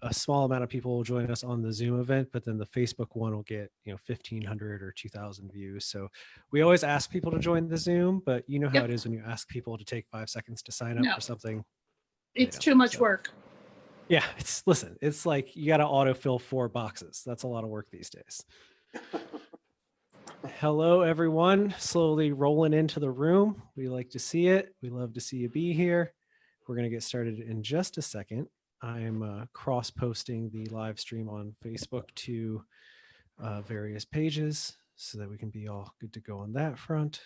a small amount of people will join us on the Zoom event, but then the Facebook one will get 1,500 or 2,000 views. So we always ask people to join the Zoom, but you know how it is when you ask people to take 5 seconds to sign up for something. It's too much work. Yeah, it's like you got to autofill 4 boxes. That's a lot of work these days. Hello, everyone. Slowly rolling into the room. We like to see it. We love to see you be here. We're going to get started in just a second. I'm cross-posting the live stream on Facebook to various pages so that we can be all good to go on that front.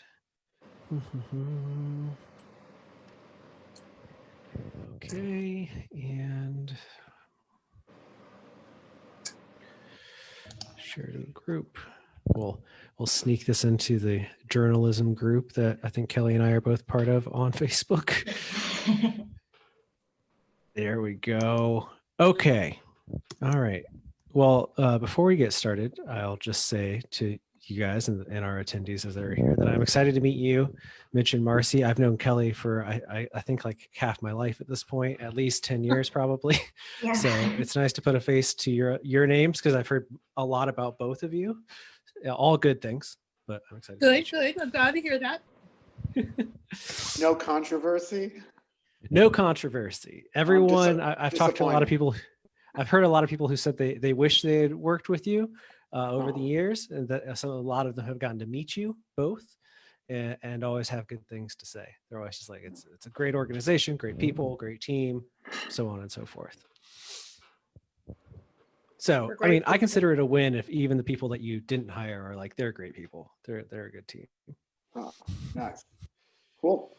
Okay, and share to the group. We'll sneak this into the journalism group that I think Kelly and I are both part of on Facebook. There we go. Okay. All right. Well, before we get started, I'll just say to you guys and our attendees as they're here that I'm excited to meet you, Mitch and Marcy. I've known Kelly for, I think like half my life at this point, at least 10 years probably. Yeah. So it's nice to put a face to your names because I've heard a lot about both of you. All good things, but I'm excited. Good. I'm glad to hear that. No controversy? No controversy. Everyone, I've talked to a lot of people. I've heard a lot of people who said they wish they had worked with you over the years, and that a lot of them have gotten to meet you both, and always have good things to say. They're always just like, it's a great organization, great people, great team, so on and so forth. So, I mean, I consider it a win if even the people that you didn't hire are like, they're great people. They're a good team. Oh, nice. Cool.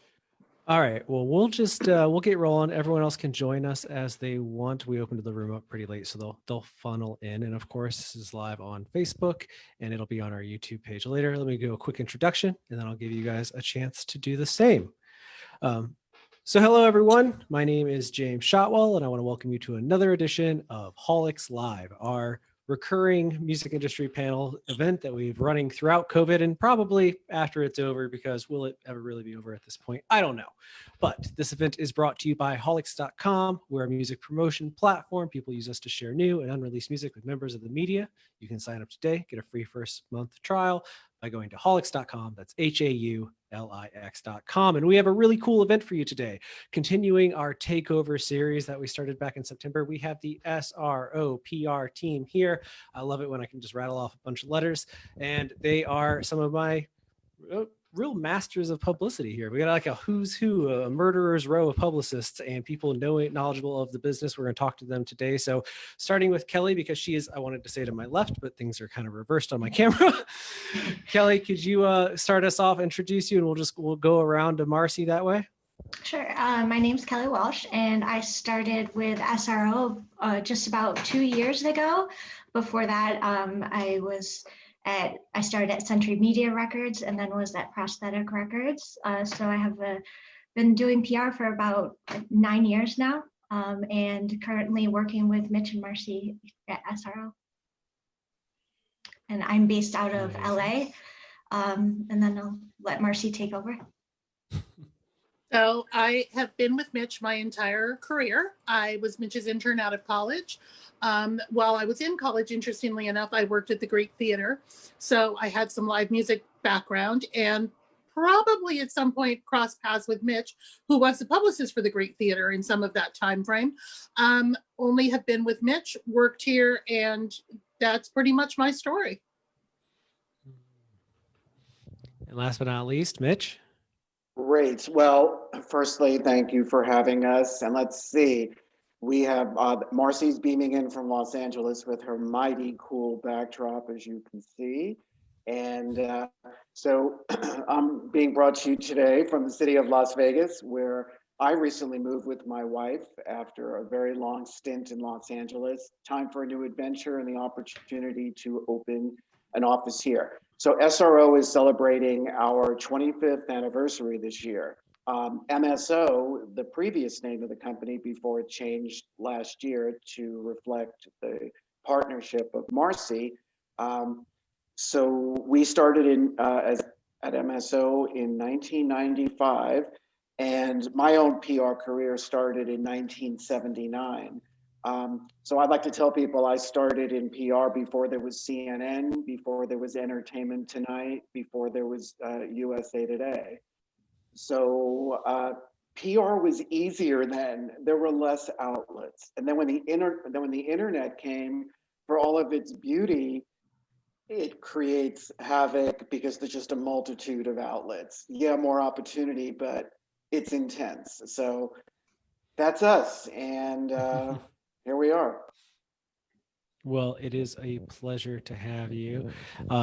All right. Well, we'll just we'll get rolling. Everyone else can join us as they want. We opened the room up pretty late, so they'll funnel in. And of course, this is live on Facebook, and it'll be on our YouTube page later. Let me do a quick introduction, and then I'll give you guys a chance to do the same. So hello, everyone. My name is James Shotwell, and I want to welcome you to another edition of Haulix Live, our recurring music industry panel event that we've running throughout COVID and probably after it's over, because will it ever really be over at this point? I don't know. But this event is brought to you by Haulix.com. We're a music promotion platform. People use us to share new and unreleased music with members of the media. You can sign up today, get a free first month trial by going to Haulix.com. That's HAULIX.com. And we have a really cool event for you today. Continuing our takeover series that we started back in September, we have the SRO PR team here. I love it when I can just rattle off a bunch of letters, and they are some of my real masters of publicity here. We got like a who's who, a murderer's row of publicists and people knowledgeable of the business. We're going to talk to them today. So starting with Kelly, because she is, I wanted to say to my left, but things are kind of reversed on my camera. Kelly, could you start us off, introduce you, and we'll go around to Marcy that way? Sure. My name's Kelly Walsh, and I started with SRO just about 2 years ago. Before that, I started at Century Media Records and then was at Prosthetic Records. So I have been doing PR for about 9 years now, and currently working with Mitch and Marcy at SRO. And I'm based out of LA, and then I'll let Marcy take over. So I have been with Mitch my entire career. I was Mitch's intern out of college. While I was in college, interestingly enough, I worked at the Greek Theater. So I had some live music background and probably at some point crossed paths with Mitch, who was the publicist for the Greek Theater in some of that time frame. Only have been with Mitch, worked here, and that's pretty much my story. And last but not least, Mitch. Great. Well, firstly, thank you for having us. And let's see, we have Marcy's beaming in from Los Angeles with her mighty cool backdrop, as you can see. And so I'm being brought to you today from the city of Las Vegas, where I recently moved with my wife after a very long stint in Los Angeles. Time for a new adventure and the opportunity to open an office here. So SRO is celebrating our 25th anniversary this year. MSO, the previous name of the company before it changed last year to reflect the partnership of Marcy. So we started at MSO in 1995, and my own PR career started in 1979 So I'd like to tell people I started in PR before there was CNN, before there was Entertainment Tonight, before there was USA Today. So PR was easier then. There were less outlets. And then when the internet came, for all of its beauty, it creates havoc because there's just a multitude of outlets. Yeah, more opportunity, but it's intense. So that's us. And here we are. Well, it is a pleasure to have you.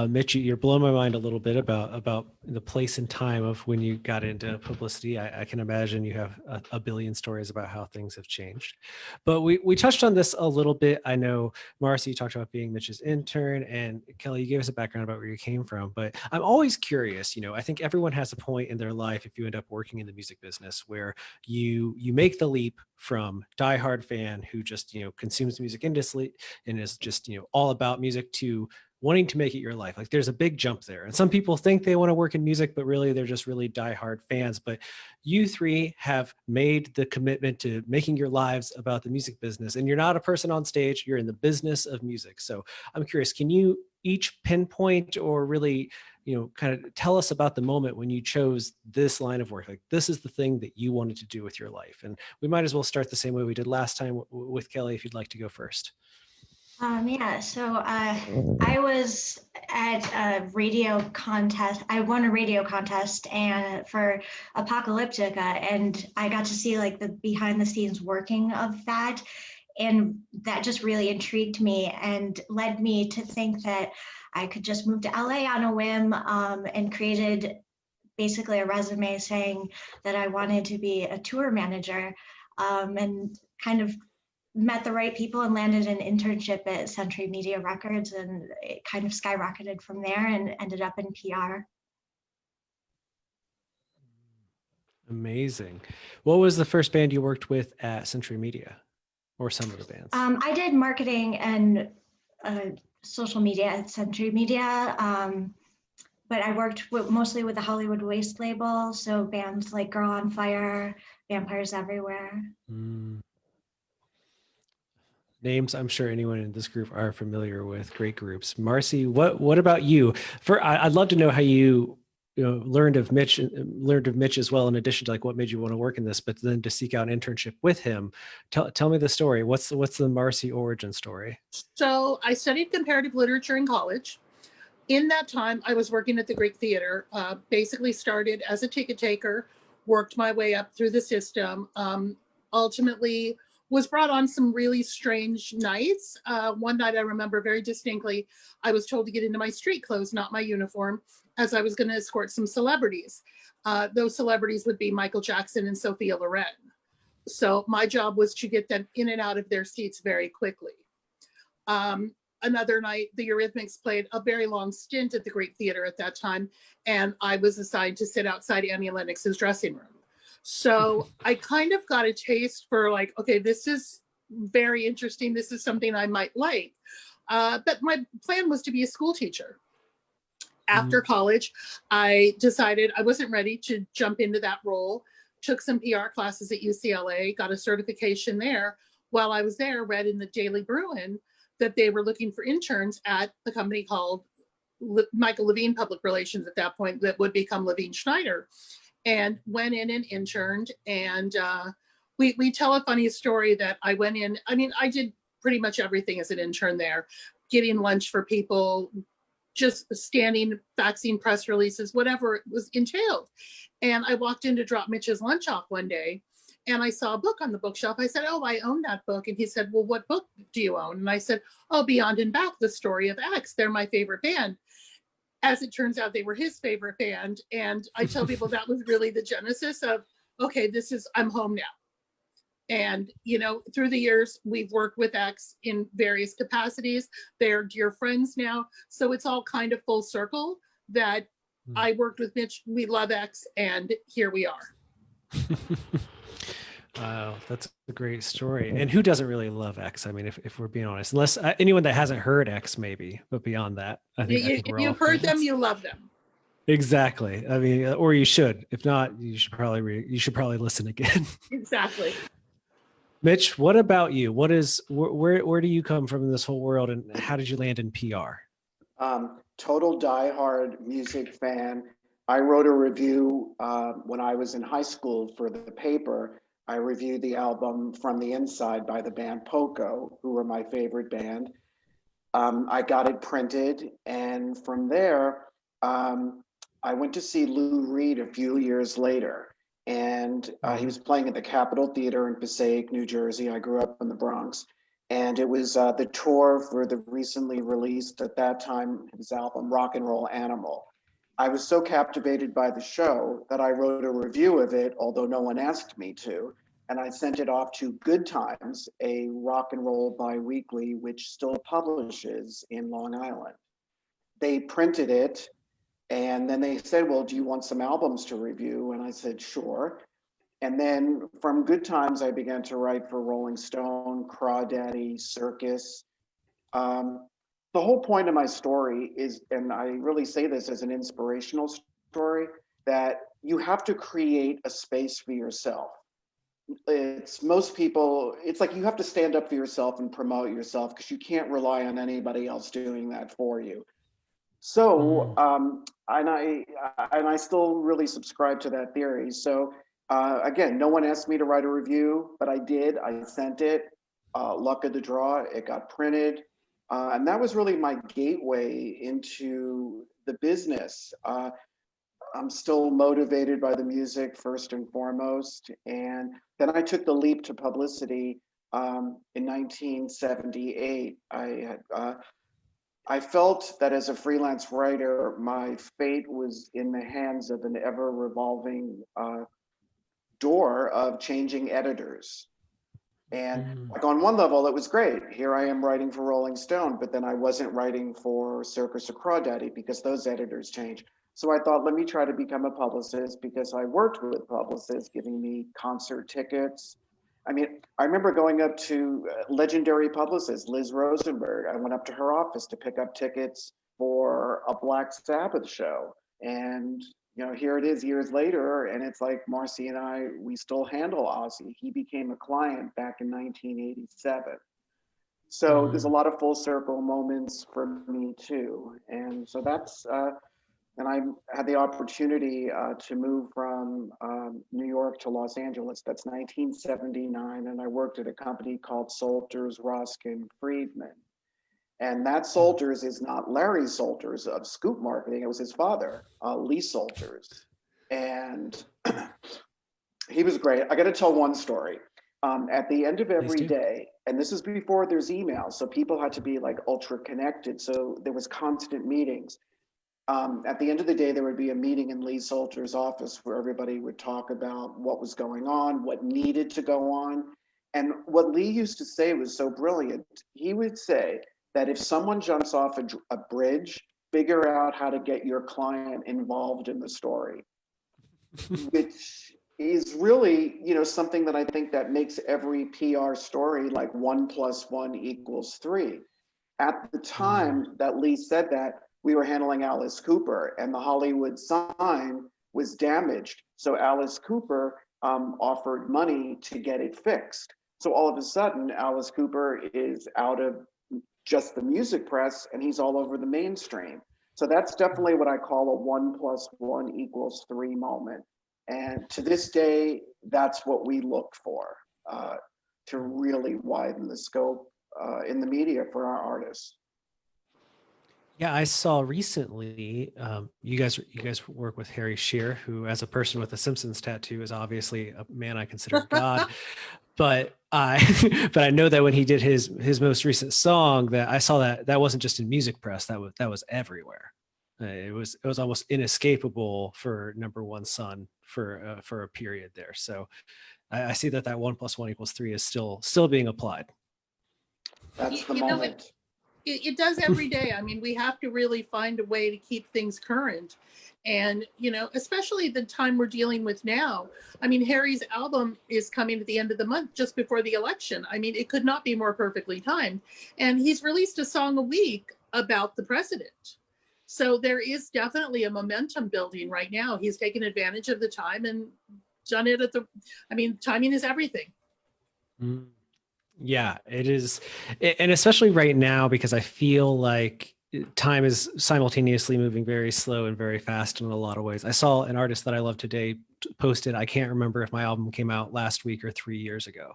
Mitch, you're blowing my mind a little bit about the place and time of when you got into publicity. I can imagine you have a billion stories about how things have changed. But we touched on this a little bit. I know, Marcy, you talked about being Mitch's intern, and Kelly, you gave us a background about where you came from. But I'm always curious, I think everyone has a point in their life, if you end up working in the music business, where you make the leap from diehard fan who just, consumes music industry and is just, all about music, to wanting to make it your life. Like, there's a big jump there. And some people think they want to work in music, but really they're just really diehard fans. But you three have made the commitment to making your lives about the music business, and you're not a person on stage, you're in the business of music. So I'm curious, can you each pinpoint or really, kind of tell us about the moment when you chose this line of work? Like, this is the thing that you wanted to do with your life. And we might as well start the same way we did last time with Kelly, if you'd like to go first. Yeah, so I was at a radio contest. I won a radio contest and for Apocalyptica, and I got to see like the behind the scenes working of that. And that just really intrigued me and led me to think that I could just move to LA on a whim, and created basically a resume saying that I wanted to be a tour manager, and kind of met the right people and landed an internship at Century Media Records, and it kind of skyrocketed from there and ended up in PR. Amazing. What was the first band you worked with at Century Media, or some of the bands? I did marketing and social media at Century Media, but I worked mostly with the Hollywood Waste label, so bands like Girl on Fire, Vampires Everywhere. Names I'm sure anyone in this group are familiar with. Great groups. Marcy, what about you? I'd love to know how you learned of Mitch as well, in addition to like what made you want to work in this, but then to seek out an internship with him. Tell me the story. What's the Marcy origin story? So I studied comparative literature in college. In that time, I was working at the Greek Theater, basically started as a ticket taker, worked my way up through the system, ultimately was brought on some really strange nights. One night I remember very distinctly, I was told to get into my street clothes, not my uniform, as I was going to escort some celebrities. Those celebrities would be Michael Jackson and Sophia Loren. So my job was to get them in and out of their seats very quickly. Another night, the Eurythmics played a very long stint at the Greek Theater at that time, and I was assigned to sit outside Annie Lennox's dressing room. So I kind of got a taste for like, okay, this is very interesting. This is something I might like. But my plan was to be a school teacher. After college, I decided I wasn't ready to jump into that role, took some PR classes at UCLA, got a certification there. While I was there, read in the Daily Bruin that they were looking for interns at the company called Michael Levine Public Relations at that point, that would become Levine Schneider. And went in and interned, and we tell a funny story that I went in. I mean, I did pretty much everything as an intern there, getting lunch for people, just standing, faxing press releases, whatever it was entailed. And I walked in to drop Mitch's lunch off one day, and I saw a book on the bookshelf. I said, "Oh, I own that book." And he said, "Well, what book do you own?" And I said, "Oh, Beyond and Back, the story of X. They're my favorite band." As it turns out, they were his favorite band. And I tell people that was really the genesis of, okay, I'm home now. And, through the years, we've worked with X in various capacities. They're dear friends now. So it's all kind of full circle that I worked with Mitch, we love X, and here we are. Wow, that's a great story. And who doesn't really love X? I mean, if we're being honest, unless anyone that hasn't heard X, maybe, but beyond that, I think we're all you've heard fans. them, you love them. Exactly. I mean, or you should. If not, you should probably listen again. Exactly. Mitch, what about you? Where do you come from in this whole world, and how did you land in PR? Total diehard music fan. I wrote a review when I was in high school for the paper. I reviewed the album From the Inside by the band Poco, who were my favorite band. I got it printed, and from there, I went to see Lou Reed a few years later, and he was playing at the Capitol Theater in Passaic, New Jersey. I grew up in the Bronx, and it was the tour for the recently released, at that time, his album Rock and Roll Animal. I was so captivated by the show that I wrote a review of it, although no one asked me to, and I sent it off to Good Times, a rock and roll biweekly, which still publishes in Long Island. They printed it, and then they said, well, do you want some albums to review? And I said, sure. And then from Good Times, I began to write for Rolling Stone, Crawdaddy, Circus. The whole point of my story is, and I really say this as an inspirational story, that you have to create a space for yourself. Most people, it's like you have to stand up for yourself and promote yourself, because you can't rely on anybody else doing that for you. So, and I still really subscribe to that theory. So again, no one asked me to write a review, but I did. I sent it. Luck of the draw, it got printed. And that was really my gateway into the business. I'm still motivated by the music first and foremost. And then I took the leap to publicity in 1978. I felt that as a freelance writer, my fate was in the hands of an ever revolving door of changing editors. And like on one level, it was great. Here I am writing for Rolling Stone, but then I wasn't writing for Circus or Crawdaddy because those editors changed. So I thought, let me try to become a publicist, because I worked with publicists giving me concert tickets. I mean, I remember going up to legendary publicist, Liz Rosenberg. I went up to her office to pick up tickets for a Black Sabbath show. And you know, here it is years later, and it's like Marcy and I, we still handle Ozzy. He became a client back in 1987. So there's a lot of full circle moments for me too. And so that's, and I had the opportunity to move from New York to Los Angeles. That's 1979. And I worked at a company called Salters, Ruskin, Friedman. And that Salters is not Larry Salters of Scoop Marketing. It was his father, Lee Salters. And he was great. I got to tell one story. At the end of every day, and this is before there's email, so people had to be like ultra connected. So there was constant meetings. At the end of the day, there would be a meeting in Lee Salters' office where everybody would talk about what was going on, what needed to go on. And what Lee used to say was so brilliant. He would say that if someone jumps off a bridge, figure out how to get your client involved in the story, which is really, you know, something that I think that makes every PR story like 1 + 1 = 3. At the time that Lee said that, we were handling Alice Cooper, and the Hollywood sign was damaged. So Alice Cooper offered money to get it fixed. So all of a sudden, Alice Cooper is out of just the music press, and he's all over the mainstream. So that's definitely what I call a 1 + 1 = 3 moment. And to this day, that's what we look for, to really widen the scope in the media for our artists. Yeah, I saw recently, you guys work with Harry Shearer, who, as a person with a Simpsons tattoo, is obviously a man I consider God. But I know that when he did his most recent song, that I saw that wasn't just in music press, that was everywhere. It was almost inescapable for Number One Son for a period there. So I see that 1 + 1 = 3 is still being applied. That's the moment. It does every day. I mean, we have to really find a way to keep things current. And, you know, especially the time we're dealing with now. I mean, Harry's album is coming at the end of the month, just before the election. I mean, it could not be more perfectly timed. And he's released a song a week about the president. So there is definitely a momentum building right now. He's taken advantage of the time and done it timing is everything. Mm. Yeah, it is. And especially right now, because I feel like time is simultaneously moving very slow and very fast in a lot of ways. I saw an artist that I love today posted, I can't remember if my album came out last week or 3 years ago.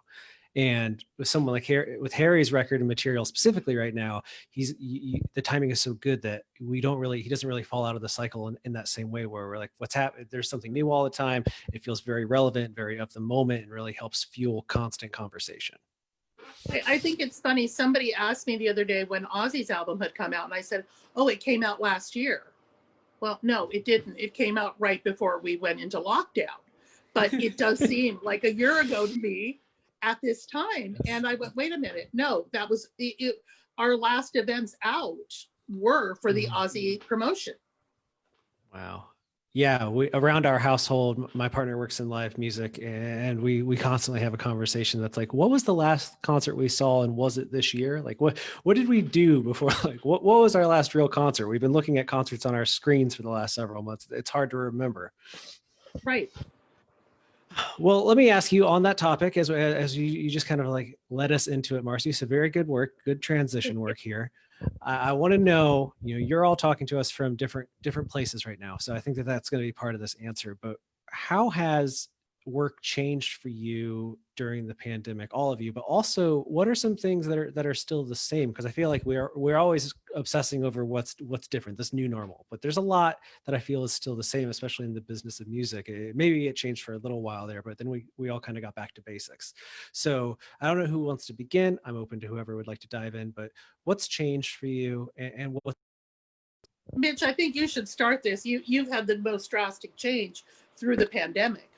And with someone like with Harry's record and material specifically right now, the timing is so good that he doesn't really fall out of the cycle in that same way where we're like, what's happening? There's something new all the time. It feels very relevant, very of the moment, and really helps fuel constant conversation. I think it's funny. Somebody asked me the other day when Ozzy's album had come out, and I said, "Oh, it came out last year." Well, no, it didn't. It came out right before we went into lockdown. But it does seem like a year ago to me at this time. And I went, wait a minute. No, that was our last events out were for the Ozzy promotion. Wow. Yeah, we around our household, my partner works in live music, and we constantly have a conversation that's like, what was the last concert we saw, and was it this year? Like, what did we do before? Like, what was our last real concert? We've been looking at concerts on our screens for the last several months. It's hard to remember. Right. Well, let me ask you on that topic, as you just kind of like led us into it, Marcy. So very good work, good transition work here. I want to know, you're all talking to us from different places right now. So I think that that's going to be part of this answer. But how has work changed for you during the pandemic, all of you? But also, what are some things that are still the same? Because I feel like we're always obsessing over what's different, this new normal. But there's a lot that I feel is still the same, especially in the business of music. Maybe it changed for a little while there, but then we all kind of got back to basics. So I don't know who wants to begin. I'm open to whoever would like to dive in. But what's changed for you, and what? Mitch, I think you should start this. You've had the most drastic change through the pandemic.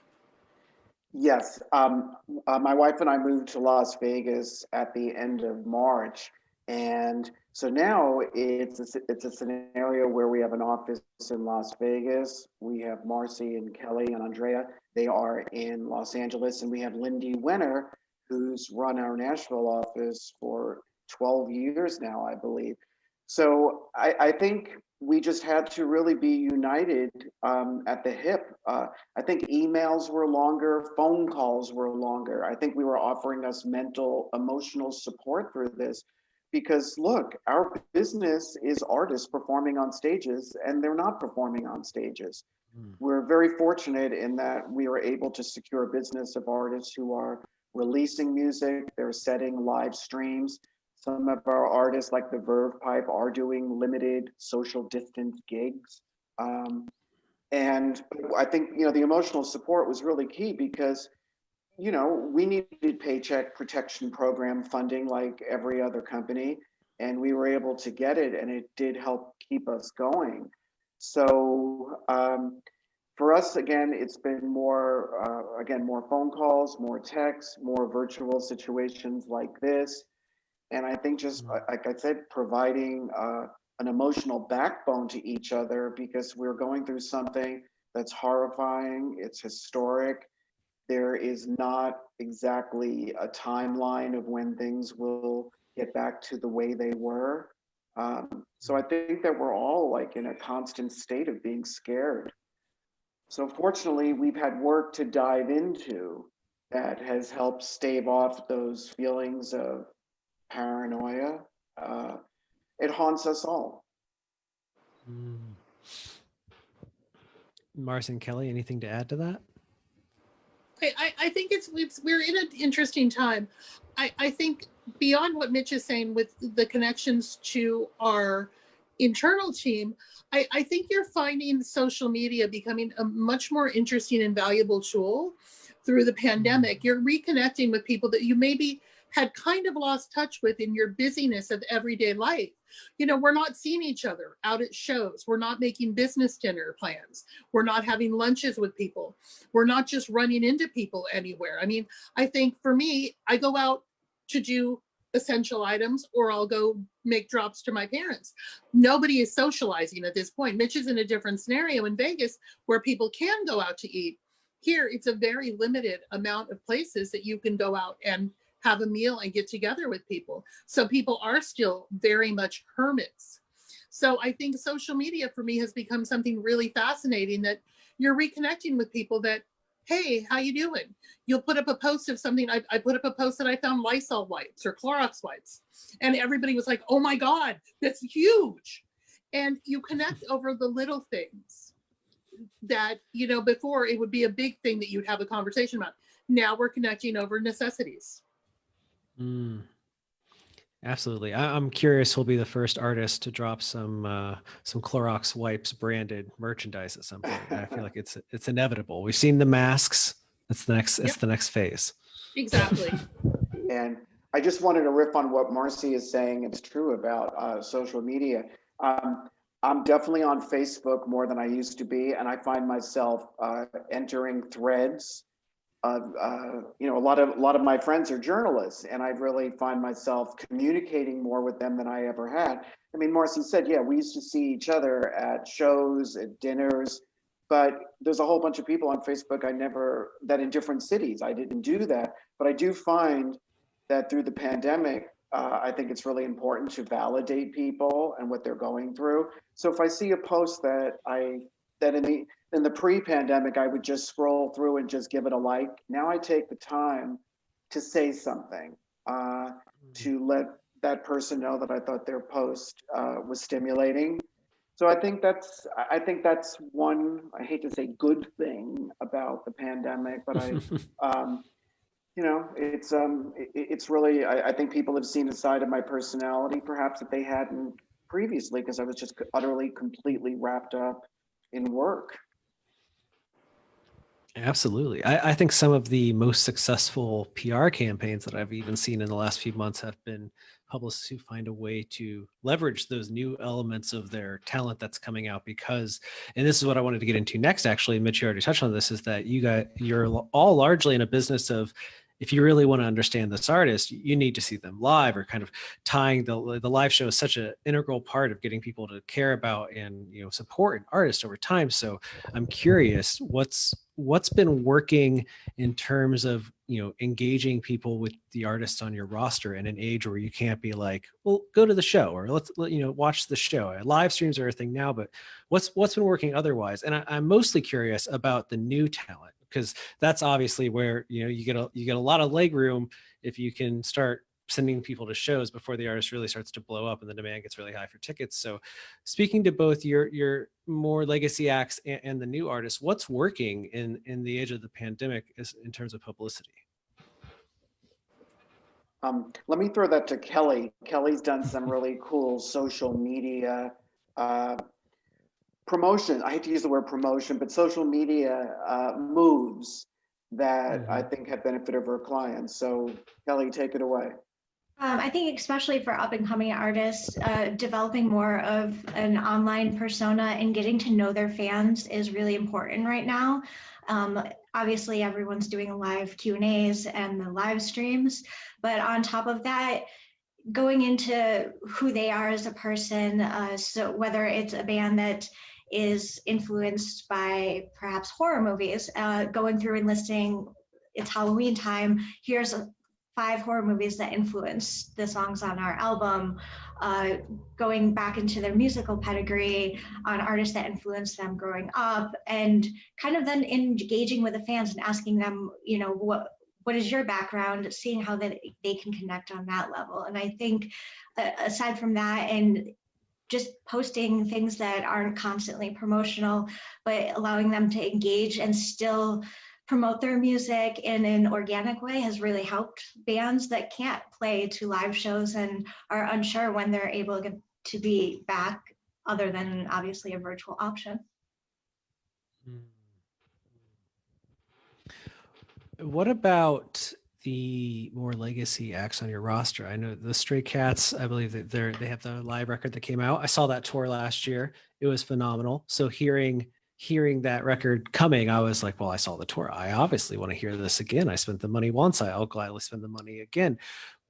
Yes. My wife and I moved to Las Vegas at the end of March. And so now it's a scenario where we have an office in Las Vegas. We have Marcy and Kelly and Andrea. They are in Los Angeles. And we have Lindy Wenner, who's run our Nashville office for 12 years now, I believe. So I think we just had to really be united at the hip. I think emails were longer, phone calls were longer. I think we were offering us emotional support through this because look, our business is artists performing on stages and they're not performing on stages. We're very fortunate in that we were able to secure a business of artists who are releasing music, they're setting live streams. Some of our artists, like the Verve Pipe, are doing limited social distance gigs. And I think, the emotional support was really key because, we needed Paycheck Protection Program funding like every other company, and we were able to get it, and it did help keep us going. So for us, again, it's been more phone calls, more texts, more virtual situations like this. And I think just like I said, providing an emotional backbone to each other because we're going through something that's horrifying, it's historic. There is not exactly a timeline of when things will get back to the way they were. So I think that we're all like in a constant state of being scared. So fortunately, we've had work to dive into that has helped stave off those feelings of paranoia. It haunts us all. Marcy and Kelly, anything to add to that? I think we're in an interesting time. I think beyond what Mitch is saying with the connections to our internal team, I think you're finding social media becoming a much more interesting and valuable tool through the pandemic. You're reconnecting with people that you maybe had kind of lost touch with in your busyness of everyday life. We're not seeing each other out at shows. We're not making business dinner plans. We're not having lunches with people. We're not just running into people anywhere. I mean, I think for me, I go out to do essential items or I'll go make drops to my parents. Nobody is socializing at this point. Mitch is in a different scenario in Vegas where people can go out to eat. Here, it's a very limited amount of places that you can go out and have a meal and get together with people. So people are still very much hermits. So I think social media for me has become something really fascinating that you're reconnecting with people that hey, how you doing? You'll put up a post of something. I put up a post that I found Lysol wipes or Clorox wipes. And everybody was like, oh my God, that's huge. And you connect over the little things that, you know, before it would be a big thing that you'd have a conversation about. Now we're connecting over necessities. Absolutely. I'm curious who'll be the first artist to drop some Clorox wipes branded merchandise at some point. I feel like it's inevitable. We've seen the masks. It's the next phase. Exactly. And I just wanted to riff on what Marcy is saying. It's true about social media. I'm definitely on Facebook more than I used to be, and I find myself entering threads. You know, a lot of my friends are journalists, and I really find myself communicating more with them than I ever had. I mean, Marcy said, yeah, we used to see each other at shows, at dinners, but there's a whole bunch of people on Facebook that in different cities. I didn't do that, but I do find that through the pandemic, I think it's really important to validate people and what they're going through. So if I see a post that in the pre-pandemic, I would just scroll through and just give it a like. Now I take the time to say something, to let that person know that I thought their post was stimulating. So I think that's one, I hate to say good thing about the pandemic, but you know, it's really, I think people have seen a side of my personality perhaps that they hadn't previously, because I was just utterly, completely wrapped up in work. Absolutely. I think some of the most successful PR campaigns that I've even seen in the last few months have been publicists who find a way to leverage those new elements of their talent that's coming out, because, and this is what I wanted to get into next, actually, Mitch, you already touched on this, is that you're all largely in a business of, if you really want to understand this artist, you need to see them live, or kind of tying the live show is such an integral part of getting people to care about and, you know, support an artist over time. So I'm curious, what's been working in terms of, you know, engaging people with the artists on your roster in an age where you can't be like, well, go to the show, or let's watch the show. Live streams are a thing now, but what's been working otherwise? And I'm mostly curious about the new talent, because that's obviously where, you know, you get a lot of leg room if you can start sending people to shows before the artist really starts to blow up and the demand gets really high for tickets. So speaking to both your more legacy acts and the new artists, what's working in the age of the pandemic in terms of publicity? Let me throw that to Kelly. Kelly's done some really cool social media promotion. I hate to use the word promotion, but social media moves that I think have benefited her clients. So Kelly, take it away. I think especially for up and coming artists, developing more of an online persona and getting to know their fans is really important right now. Obviously, everyone's doing live Q&As and the live streams, but on top of that, going into who they are as a person, so whether it's a band that is influenced by perhaps horror movies, going through and listing, it's Halloween time, here's 5 horror movies that influence the songs on our album, going back into their musical pedigree on artists that influenced them growing up, and kind of then engaging with the fans and asking them, you know, what is your background, seeing how they can connect on that level. And I think aside from that, and just posting things that aren't constantly promotional, but allowing them to engage and still promote their music in an organic way has really helped bands that can't play to live shows and are unsure when they're able to be back, other than obviously a virtual option. What about the more legacy acts on your roster? I know the Stray Cats, I believe that they have the live record that came out. I saw that tour last year. It was phenomenal. So hearing that record coming, I was like, well, I saw the tour. I obviously want to hear this again. I spent the money once. I'll gladly spend the money again.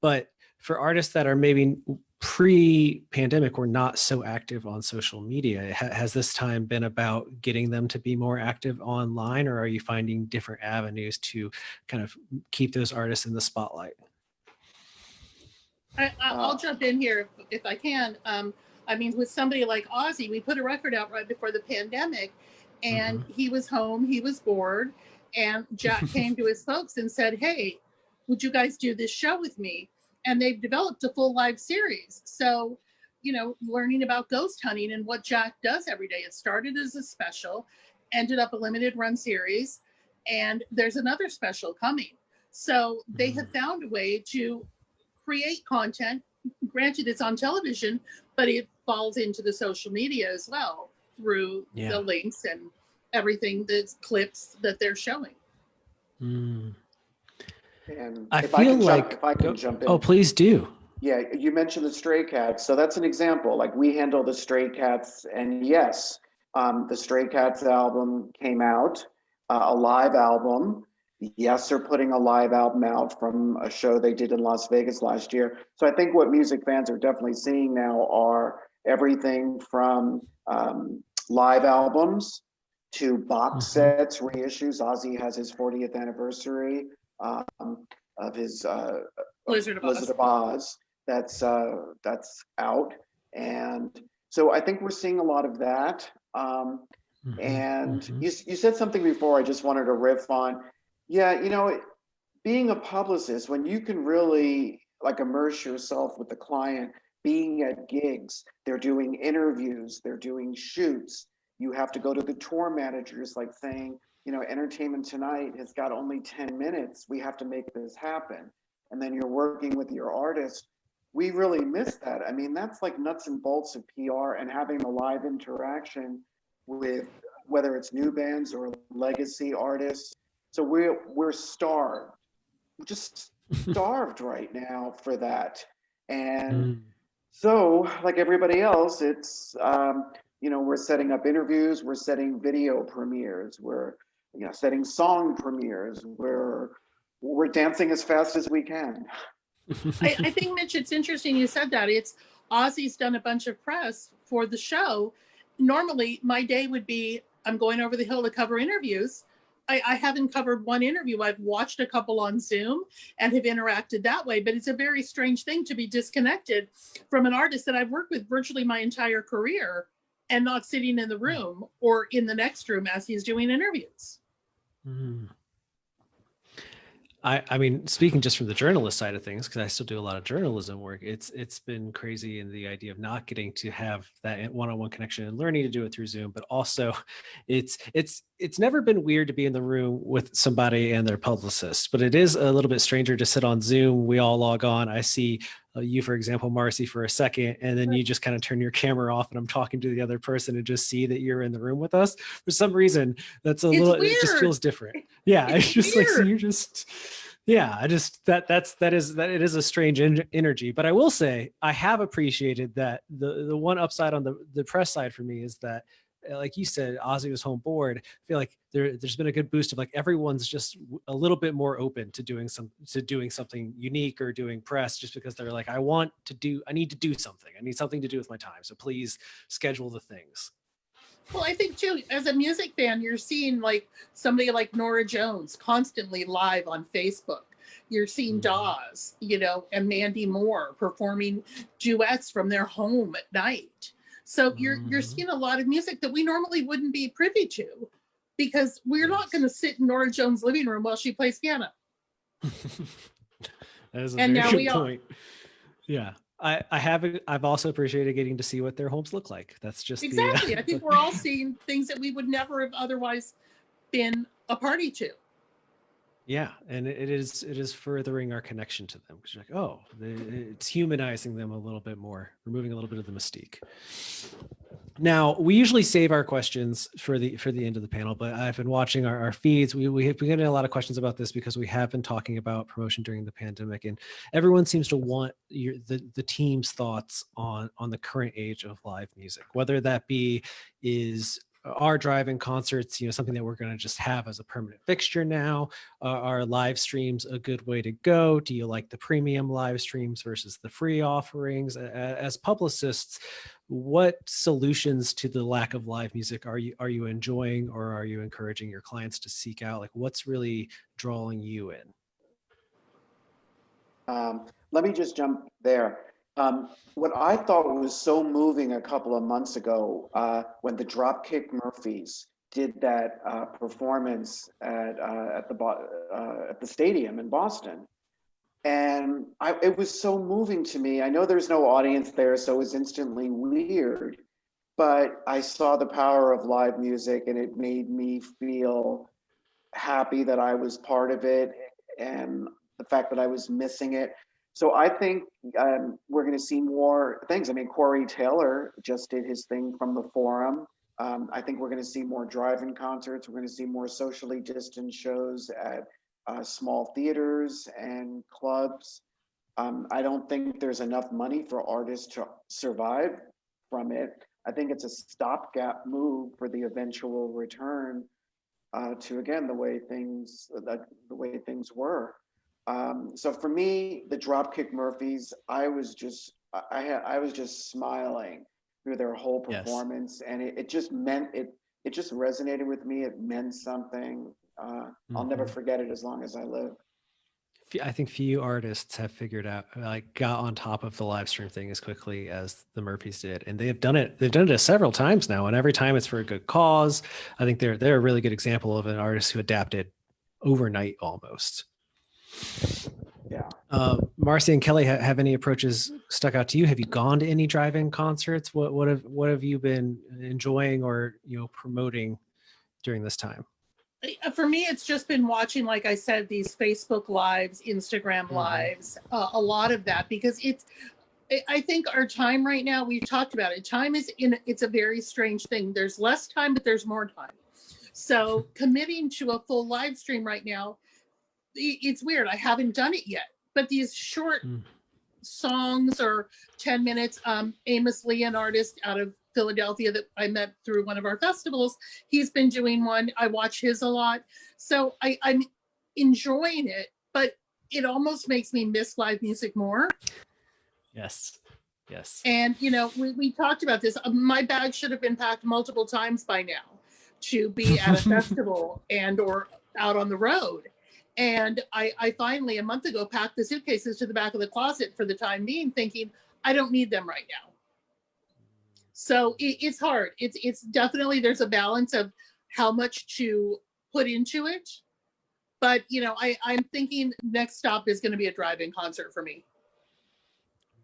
But for artists that are maybe pre-pandemic were not so active on social media, has this time been about getting them to be more active online, or are you finding different avenues to kind of keep those artists in the spotlight? I'll jump in here if I can. I mean, with somebody like Ozzy, we put a record out right before the pandemic, and he was home, he was bored, And Jack came to his folks and said, hey, would you guys do this show with me? And they've developed a full live series. So, you know, learning about ghost hunting and what Jack does every day. It started as a special, ended up a limited run series, and there's another special coming. So they have found a way to create content. Granted, it's on television, but it falls into the social media as well through the links and everything, the clips that they're showing. And I feel like, if I can jump in. Oh, please do. Yeah, you mentioned the Stray Cats. So that's an example. Like, we handle the Stray Cats, and yes, the Stray Cats album came out, a live album. Yes, they're putting a live album out from a show they did in Las Vegas last year. So I think what music fans are definitely seeing now are everything from live albums to box sets, reissues. Ozzy has his 40th anniversary of his Blizzard of Oz. That's out. And so I think we're seeing a lot of that. You said something before I just wanted to riff on. Yeah, you know, being a publicist, when you can really like immerse yourself with the client, being at gigs, they're doing interviews, they're doing shoots. You have to go to the tour managers, like saying, you know, Entertainment Tonight has got only 10 minutes. We have to make this happen. And then you're working with your artist. We really miss that. I mean, that's like nuts and bolts of PR, and having the live interaction with whether it's new bands or legacy artists. So we're starved. We're just starved right now for that. And so, like everybody else, it's you know, we're setting up interviews, we're setting video premieres, we're, you know, setting song premieres, we're dancing as fast as we can. I think, Mitch, it's interesting you said that. It's Ozzy's done a bunch of press for the show. Normally, my day would be, I'm going over the hill to cover interviews. I haven't covered one interview. I've watched a couple on Zoom and have interacted that way, but it's a very strange thing to be disconnected from an artist that I've worked with virtually my entire career and not sitting in the room or in the next room as he's doing interviews. I mean, speaking just from the journalist side of things, because I still do a lot of journalism work, it's been crazy in the idea of not getting to have that one-on-one connection and learning to do it through Zoom, but also it's never been weird to be in the room with somebody and their publicist, but it is a little bit stranger to sit on Zoom. We all log on. I see you, for example, Marcy, for a second, and then you just kind of turn your camera off and I'm talking to the other person and just see that you're in the room with us. For some reason, that's It's little, weird. it just feels different. Yeah. It's just weird. like, so you just, yeah, I just, that it is a strange energy, but I will say I have appreciated that the one upside on the press side for me is that, like you said, Ozzy was home board. I feel like there's been a good boost of like everyone's just a little bit more open to doing something unique or doing press, just because they're like, I need to do something. I need something to do with my time. So please schedule the things. Well, I think too, as a music fan, you're seeing like somebody like Norah Jones constantly live on Facebook. You're seeing Dawes, you know, and Mandy Moore performing duets from their home at night. So you're seeing a lot of music that we normally wouldn't be privy to, because we're not going to sit in Norah Jones' living room while she plays piano. That is a very good point. Yeah. I've also appreciated getting to see what their homes look like. That's just exactly. I think we're all seeing things that we would never have otherwise been a party to. Yeah, and it is furthering our connection to them, because you're like, oh, it's humanizing them a little bit more, removing a little bit of the mystique. Now, we usually save our questions for the end of the panel, but I've been watching our feeds. We've been getting a lot of questions about this because we have been talking about promotion during the pandemic, and everyone seems to want the team's thoughts on the current age of live music, whether that is our drive-in concerts, you know, something that we're going to just have as a permanent fixture now. Are live streams a good way to go? Do you like the premium live streams versus the free offerings? As publicists, what solutions to the lack of live music are you enjoying, or are you encouraging your clients to seek out? Like, what's really drawing you in? Let me just jump there. What I thought was so moving a couple of months ago, when the Dropkick Murphys did that performance at the stadium in Boston. And it was so moving to me. I know there's no audience there, so it was instantly weird, but I saw the power of live music and it made me feel happy that I was part of it and the fact that I was missing it. So I think we're going to see more things. I mean, Corey Taylor just did his thing from the Forum. I think we're going to see more drive-in concerts. We're going to see more socially distanced shows at small theaters and clubs. I don't think there's enough money for artists to survive from it. I think it's a stopgap move for the eventual return to, again, the way things were. So for me, the Dropkick Murphys, I was just smiling through their whole performance, and it just meant it just resonated with me. It meant something. I'll never forget it as long as I live. I think few artists have figured out, like, got on top of the live stream thing as quickly as the Murphys did, and they've done it several times now, and every time it's for a good cause. I think they're a really good example of an artist who adapted overnight almost. Yeah. Marcy and Kelly, have any approaches stuck out to you? Have you gone to any drive-in concerts? What have you been enjoying or promoting during this time? For me, it's just been watching, like I said, these Facebook lives, Instagram lives, a lot of that, because I think our time right now, we've talked about it. Time it's a very strange thing. There's less time, but there's more time. So committing to a full live stream right now, it's weird. I haven't done it yet, but these short songs or 10 minutes, Amos Lee, an artist out of Philadelphia that I met through one of our festivals, he's been doing one. I watch his a lot. So I'm enjoying it, but it almost makes me miss live music more. Yes. And, we talked about this. My bag should have been packed multiple times by now to be at a festival and or out on the road. And I finally, a month ago, packed the suitcases to the back of the closet for the time being, thinking I don't need them right now. So it's hard. It's definitely, there's a balance of how much to put into it. But, I'm thinking next stop is going to be a drive-in concert for me.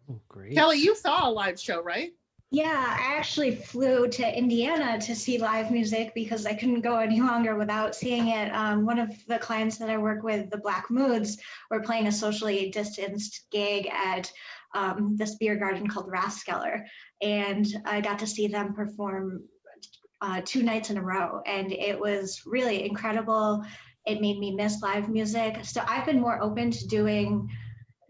Oh, great. Kelly, you saw a live show, right? Yeah, I actually flew to Indiana to see live music because I couldn't go any longer without seeing it. One of the clients that I work with, the Black Moods, were playing a socially distanced gig at this beer garden called Raskeller. And I got to see them perform 2 nights in a row. And it was really incredible. It made me miss live music. So I've been more open to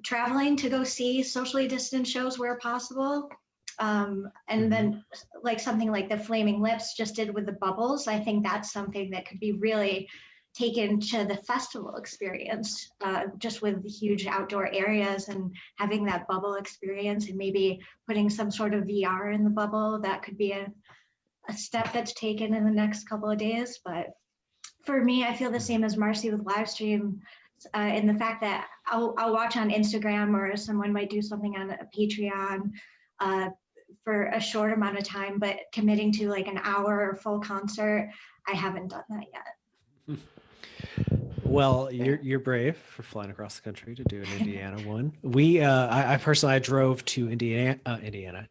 traveling to go see socially distant shows where possible. And then like something like the Flaming Lips just did with the Bubbles, I think that's something that could be really taken to the festival experience, just with the huge outdoor areas and having that bubble experience, and maybe putting some sort of VR in the bubble. That could be a step that's taken in the next couple of days. But for me, I feel the same as Marcy with live stream, in the fact that I'll watch on Instagram, or someone might do something on a Patreon for a short amount of time, but committing to like an hour or full concert, I haven't done that yet. Well, you're brave for flying across the country to do an Indiana one. I personally drove to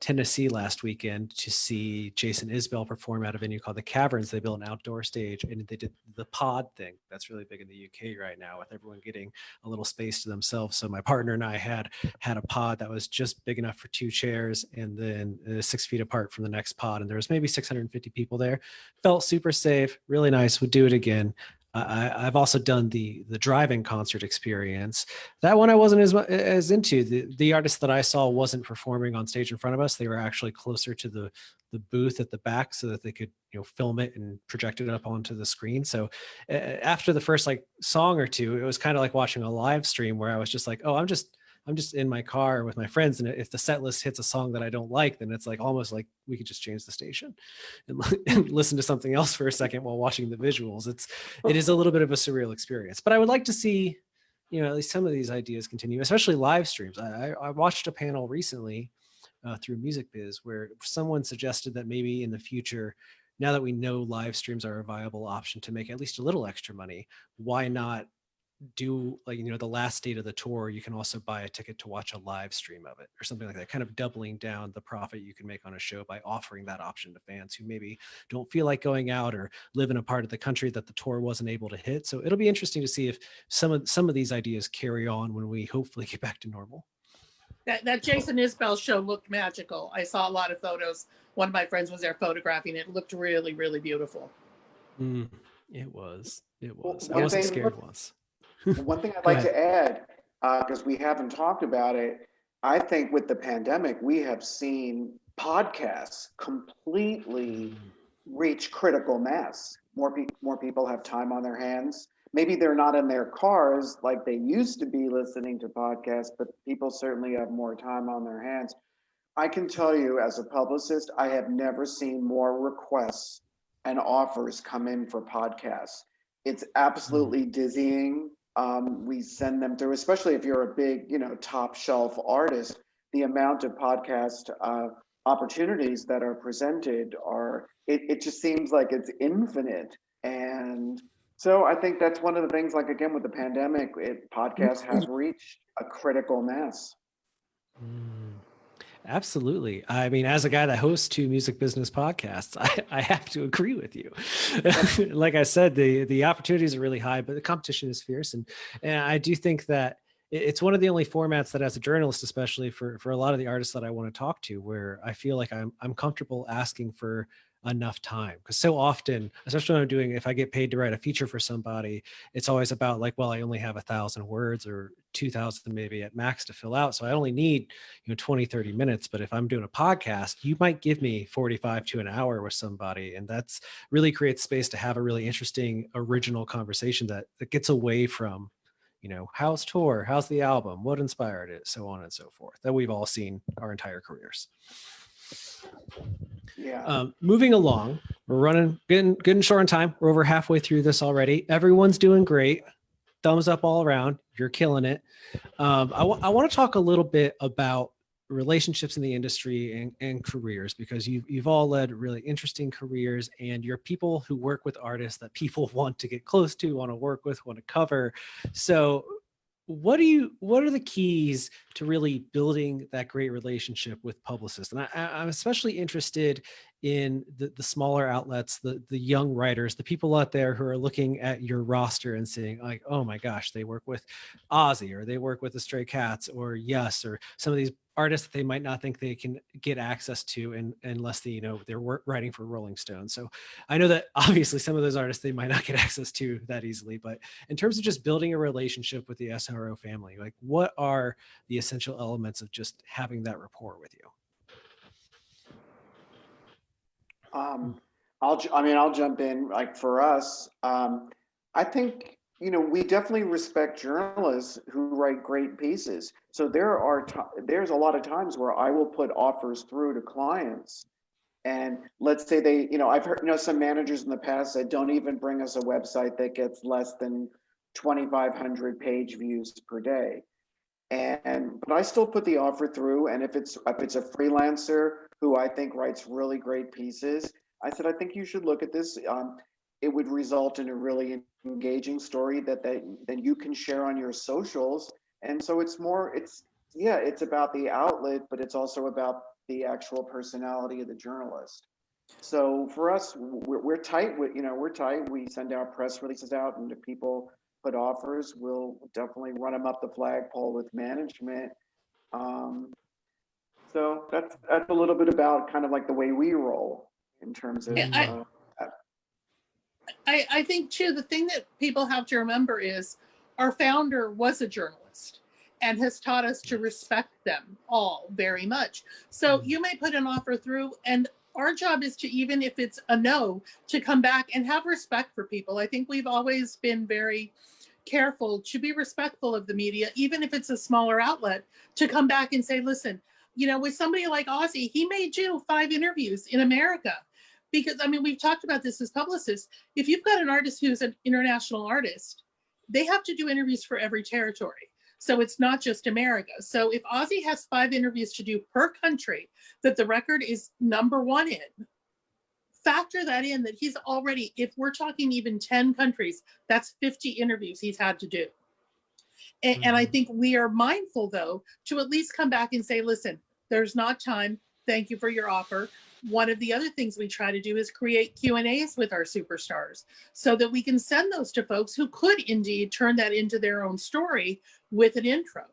Tennessee last weekend to see Jason Isbell perform at a venue called the Caverns. They built an outdoor stage, and they did the pod thing. That's really big in the UK right now, with everyone getting a little space to themselves. So my partner and I had a pod that was just big enough for 2 chairs, and then 6 feet apart from the next pod. And there was maybe 650 people there. Felt super safe, really nice. Would do it again. I've also done the drive-in concert experience. That one I wasn't as into. The artist that I saw wasn't performing on stage in front of us. They were actually closer to the booth at the back so that they could film it and project it up onto the screen. So after the first song or two, it was kind of like watching a live stream where I was just like, oh, I'm just in my car with my friends, and if the set list hits a song that I don't like, then it's almost like we could just change the station and listen to something else for a second while watching the visuals. It is a little bit of a surreal experience, but I would like to see, at least some of these ideas continue, especially live streams. I watched a panel recently through Music Biz where someone suggested that maybe in the future now that we know live streams are a viable option to make at least a little extra money, why not do, like, the last date of the tour, you can also buy a ticket to watch a live stream of it or something like that, kind of doubling down the profit you can make on a show by offering that option to fans who maybe don't feel like going out or live in a part of the country that the tour wasn't able to hit. So it'll be interesting to see if some of these ideas carry on when we hopefully get back to normal. That Jason Isbell show looked magical. I saw a lot of photos. One of my friends was there photographing it. It looked really, really beautiful. It was. Well, I wasn't scared once. One thing I'd like to add, because we haven't talked about it, I think with the pandemic, we have seen podcasts completely reach critical mass. More people have time on their hands. Maybe they're not in their cars like they used to be listening to podcasts, but people certainly have more time on their hands. I can tell you, as a publicist, I have never seen more requests and offers come in for podcasts. It's absolutely dizzying. We send them through, especially if you're a big, top shelf artist, the amount of podcast opportunities that are presented it just seems like it's infinite. And so I think that's one of the things, like, again, with the pandemic, podcasts have reached a critical mass. Absolutely. I mean, as a guy that hosts 2 music business podcasts, I have to agree with you. Like I said, the opportunities are really high, but the competition is fierce. And I do think that it's one of the only formats that, as a journalist, especially for a lot of the artists that I want to talk to, where I feel like I'm comfortable asking for enough time. Because so often, especially when I'm doing, if I get paid to write a feature for somebody, it's always about like, well, I only have 1,000 words or 2,000 maybe at max to fill out. So I only need 20, 30 minutes. But if I'm doing a podcast, you might give me 45 to an hour with somebody. And that's really creates space to have a really interesting, original conversation that gets away from, how's tour, how's the album, what inspired it, so on and so forth, that we've all seen our entire careers. Yeah. Moving along, we're getting short on time. We're over halfway through this already. Everyone's doing great. Thumbs up all around. You're killing it. I want to talk a little bit about relationships in the industry and careers, because you've all led really interesting careers, and you're people who work with artists that people want to get close to, want to work with, want to cover. So what are the keys to really building that great relationship with publicists? And I'm especially interested in the smaller outlets, the young writers, the people out there who are looking at your roster and saying like, oh my gosh, they work with Ozzy, or they work with the Stray Cats, or Yes, or some of these artists that they might not think they can get access to unless they, they're writing for Rolling Stone. So I know that obviously some of those artists they might not get access to that easily, but in terms of just building a relationship with the SRO family, like what are the essential elements of just having that rapport with you? I'll jump in. Like, for us, I think, we definitely respect journalists who write great pieces. So there's a lot of times where I will put offers through to clients, and let's say they, I've heard, some managers in the past said, don't even bring us a website that gets less than 2,500 page views per day. But I still put the offer through. And if it's a freelancer who I think writes really great pieces, I said, I think you should look at this. It would result in a really engaging story that then you can share on your socials. And so it's about the outlet, but it's also about the actual personality of the journalist. So for us, we're tight. We're tight. We send out press releases out, and if people put offers, we'll definitely run them up the flagpole with management. So that's a little bit about kind of like the way we roll in terms of. I think too, the thing that people have to remember is our founder was a journalist and has taught us to respect them all very much. So you may put an offer through, and our job is to, even if it's a no, to come back and have respect for people. I think we've always been very careful to be respectful of the media, even if it's a smaller outlet, to come back and say, listen, with somebody like Ozzy, he may do 5 interviews in America. Because, we've talked about this as publicists. If you've got an artist who's an international artist, they have to do interviews for every territory. So it's not just America. So if Ozzy has 5 interviews to do per country that the record is #1 in, factor that in, that he's already, if we're talking even 10 countries, that's 50 interviews he's had to do. And I think we are mindful, though, to at least come back and say, listen, there's not time. Thank you for your offer. One of the other things we try to do is create Q&As with our superstars so that we can send those to folks who could indeed turn that into their own story with an intro.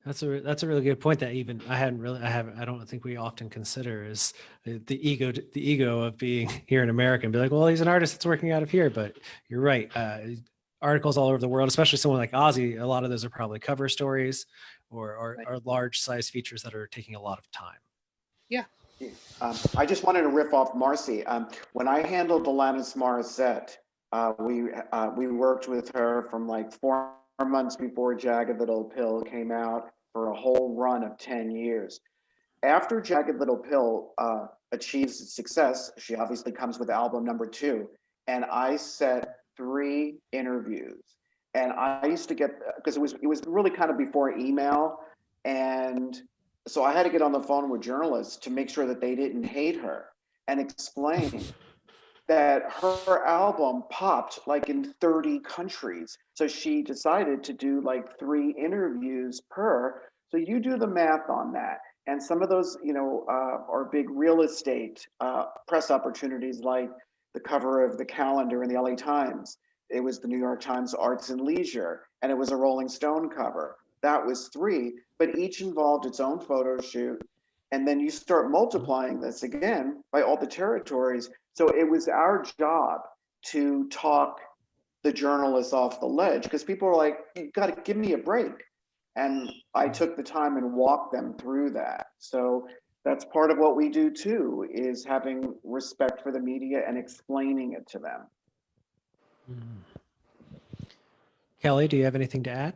That's a really good point that even I don't think we often consider is the ego of being here in America and be like, well, he's an artist that's working out of here. But you're right. Articles all over the world, especially someone like Ozzy, a lot of those are probably cover stories or large size features that are taking a lot of time. Yeah. I just wanted to riff off Marcy. When I handled Alanis Morissette, we worked with her from like 4 months before Jagged Little Pill came out for a whole run of 10 years. After Jagged Little Pill achieves success, she obviously comes with album number 2. And I set 3 interviews. And I used to get, because it was really kind of before email. And so I had to get on the phone with journalists to make sure that they didn't hate her and explain that her album popped like in 30 countries. So she decided to do like 3 interviews per. So you do the math on that. And some of those, are big real estate press opportunities, like the cover of the calendar in the LA Times. It was the New York Times Arts and Leisure, and it was a Rolling Stone cover. That was 3, but each involved its own photo shoot. And then you start multiplying this again by all the territories. So it was our job to talk the journalists off the ledge, because people were like, you got to give me a break. And I took the time and walked them through that. So that's part of what we do too, is having respect for the media and explaining it to them. Kelly, do you have anything to add?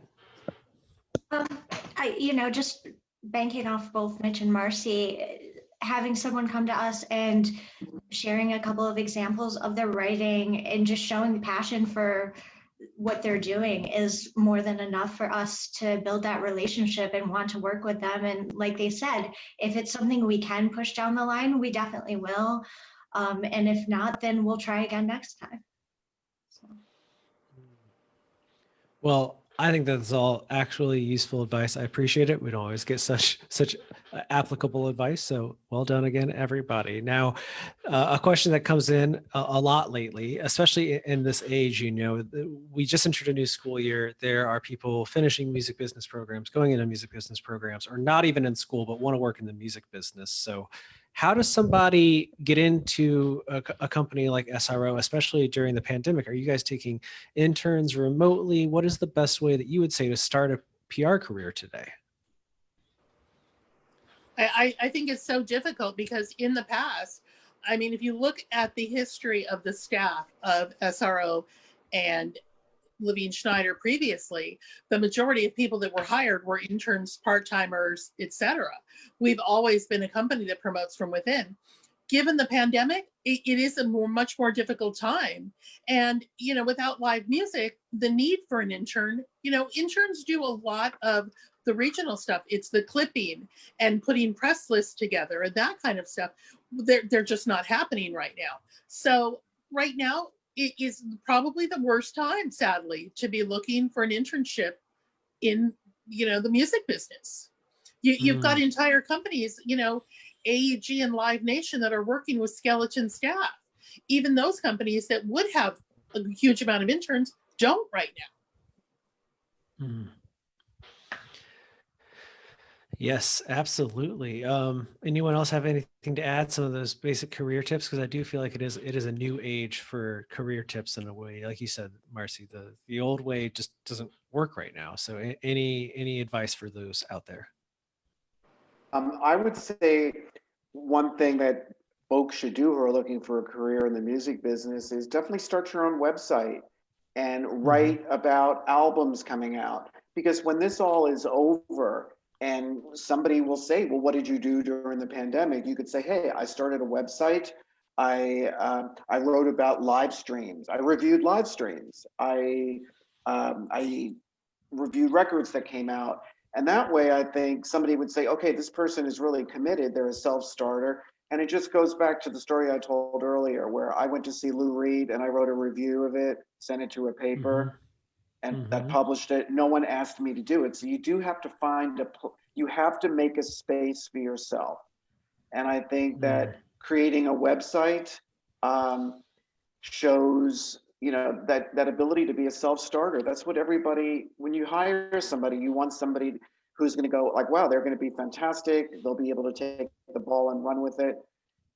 Just banking off both Mitch and Marcy, having someone come to us and sharing a couple of examples of their writing and just showing the passion for what they're doing is more than enough for us to build that relationship and want to work with them. And like they said, if it's something we can push down the line, we definitely will. And if not, then we'll try again next time. So. Well, I think that's all actually useful advice. I appreciate it. We don't always get such applicable advice. So well done again, everybody. Now, a question that comes in a lot lately, especially in this age, we just entered a new school year. There are people finishing music business programs, going into music business programs, or not even in school, but want to work in the music business. So how does somebody get into a company like SRO, especially during the pandemic? Are you guys taking interns remotely? What is the best way that you would say to start a PR career today? I think it's so difficult because in the past, I mean, if you look at the history of the staff of SRO and Levine Schneider previously, the majority of people that were hired were interns, part-timers, etc. We've always been a company that promotes from within. Given the pandemic, it is a much more difficult time. And, without live music, the need for an intern, interns do a lot of the regional stuff. It's the clipping and putting press lists together and that kind of stuff. They're just not happening right now. So right now, it is probably the worst time, sadly, to be looking for an internship in, the music business. You've got entire companies, AEG and Live Nation, that are working with skeleton staff. Even those companies that would have a huge amount of interns don't right now. Yes, absolutely. Anyone else have anything to add? Some of those basic career tips, because I do feel like it is a new age for career tips in a way. Like you said, Marcy, the old way just doesn't work right now. So any advice for those out there? I would say one thing that folks should do who are looking for a career in the music business is definitely start your own website and write about albums coming out. Because when this all is over, and somebody will say, well, what did you do during the pandemic? You could say, hey, I started a website. I wrote about live streams. I reviewed live streams. I reviewed records that came out. And that way, I think somebody would say, okay, this person is really committed. They're a self-starter. And it just goes back to the story I told earlier, where I went to see Lou Reed and I wrote a review of it, sent it to a paper, and that published it. No one asked me to do it. So you do have to you have to make a space for yourself. And I think that creating a website shows, that ability to be a self-starter. That's what everybody, when you hire somebody, you want somebody who's going to go like, wow, they're going to be fantastic. They'll be able to take the ball and run with it.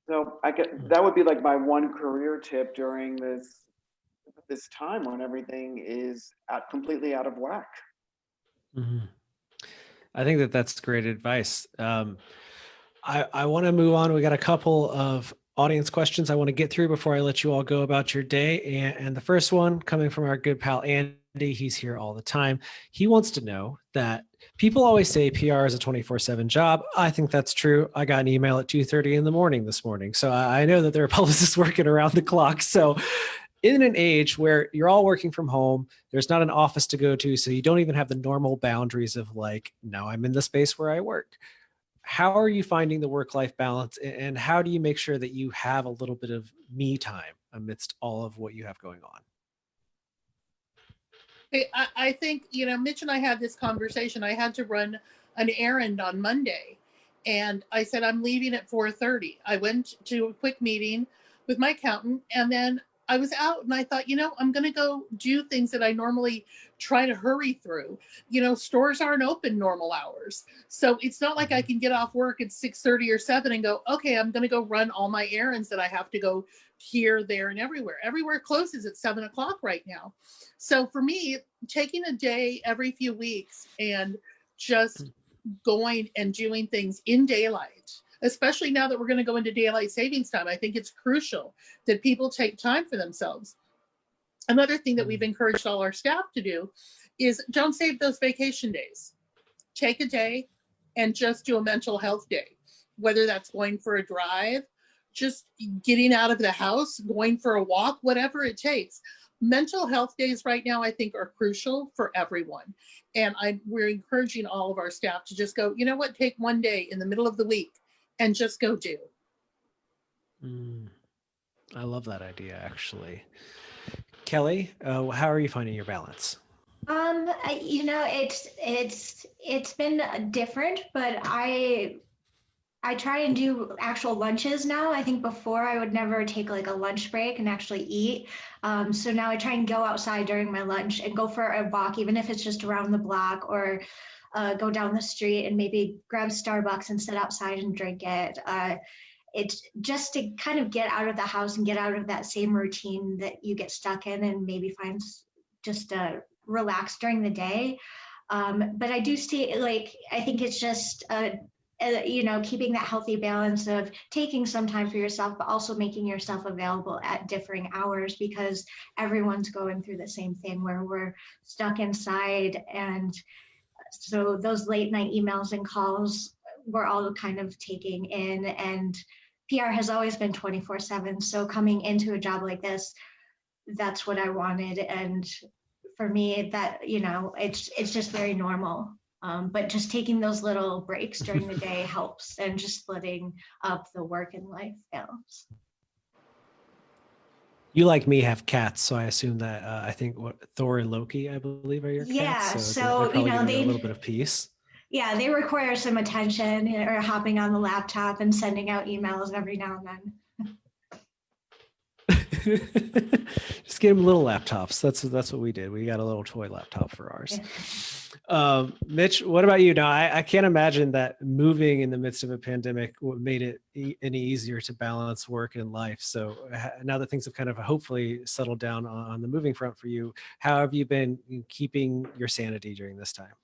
So that would be like my one career tip during this time when everything is completely out of whack. I think that's great advice. I want to move on. We got a couple of audience questions I want to get through before I let you all go about your day. And the first one coming from our good pal, Andy, he's here all the time. He wants to know that people always say PR is a 24/7 job. I think that's true. I got an email at 2:30 in the morning this morning. So I know that there are publicists working around the clock. So in an age where you're all working from home, there's not an office to go to. So you don't even have the normal boundaries of like, now I'm in the space where I work. How are you finding the work-life balance, and how do you make sure that you have a little bit of me time amidst all of what you have going on? I think, Mitch and I had this conversation. I had to run an errand on Monday, and I said, I'm leaving at 4:30. I went to a quick meeting with my accountant, and then I was out and I thought, I'm going to go do things that I normally try to hurry through. Stores aren't open normal hours. So it's not like I can get off work at 6:30 or 7 and go, okay, I'm going to go run all my errands that I have to go here, there, and everywhere. Everywhere closes at 7 o'clock right now. So for me, taking a day every few weeks and just going and doing things in daylight, especially now that we're going to go into daylight savings time, I think it's crucial that people take time for themselves. Another thing that we've encouraged all our staff to do is don't save those vacation days. Take a day and just do a mental health day, whether that's going for a drive, just getting out of the house, going for a walk, whatever it takes. Mental health days right now, I think, are crucial for everyone. And we're encouraging all of our staff to just go, take one day in the middle of the week and just go do. I love that idea, actually. Kelly, how are you finding your balance? It's been different, but I try and do actual lunches now. I think before I would never take like a lunch break and actually eat. So now I try and go outside during my lunch and go for a walk, even if it's just around the block, or go down the street and maybe grab Starbucks and sit outside and drink it. It's just to kind of get out of the house and get out of that same routine that you get stuck in, and maybe find just relax during the day. But I do see, I think it's just, keeping that healthy balance of taking some time for yourself, but also making yourself available at differing hours, because everyone's going through the same thing where we're stuck inside. And so those late night emails and calls, we're all kind of taking in, and PR has always been 24/7. So coming into a job like this, that's what I wanted. And for me, that, it's just very normal. But just taking those little breaks during the day helps, and just splitting up the work and life balance. You, like me, have cats, so I assume that I think Thor and Loki, I believe, are your cats. Yeah, so they a little bit of peace. Yeah, they require some attention, or hopping on the laptop and sending out emails every now and then. Just give them little laptops. That's what we did. We got a little toy laptop for ours. Yeah. Mitch, what about you? Now, I can't imagine that moving in the midst of a pandemic made it any easier to balance work and life. So now that things have kind of hopefully settled down on the moving front for you, how have you been keeping your sanity during this time?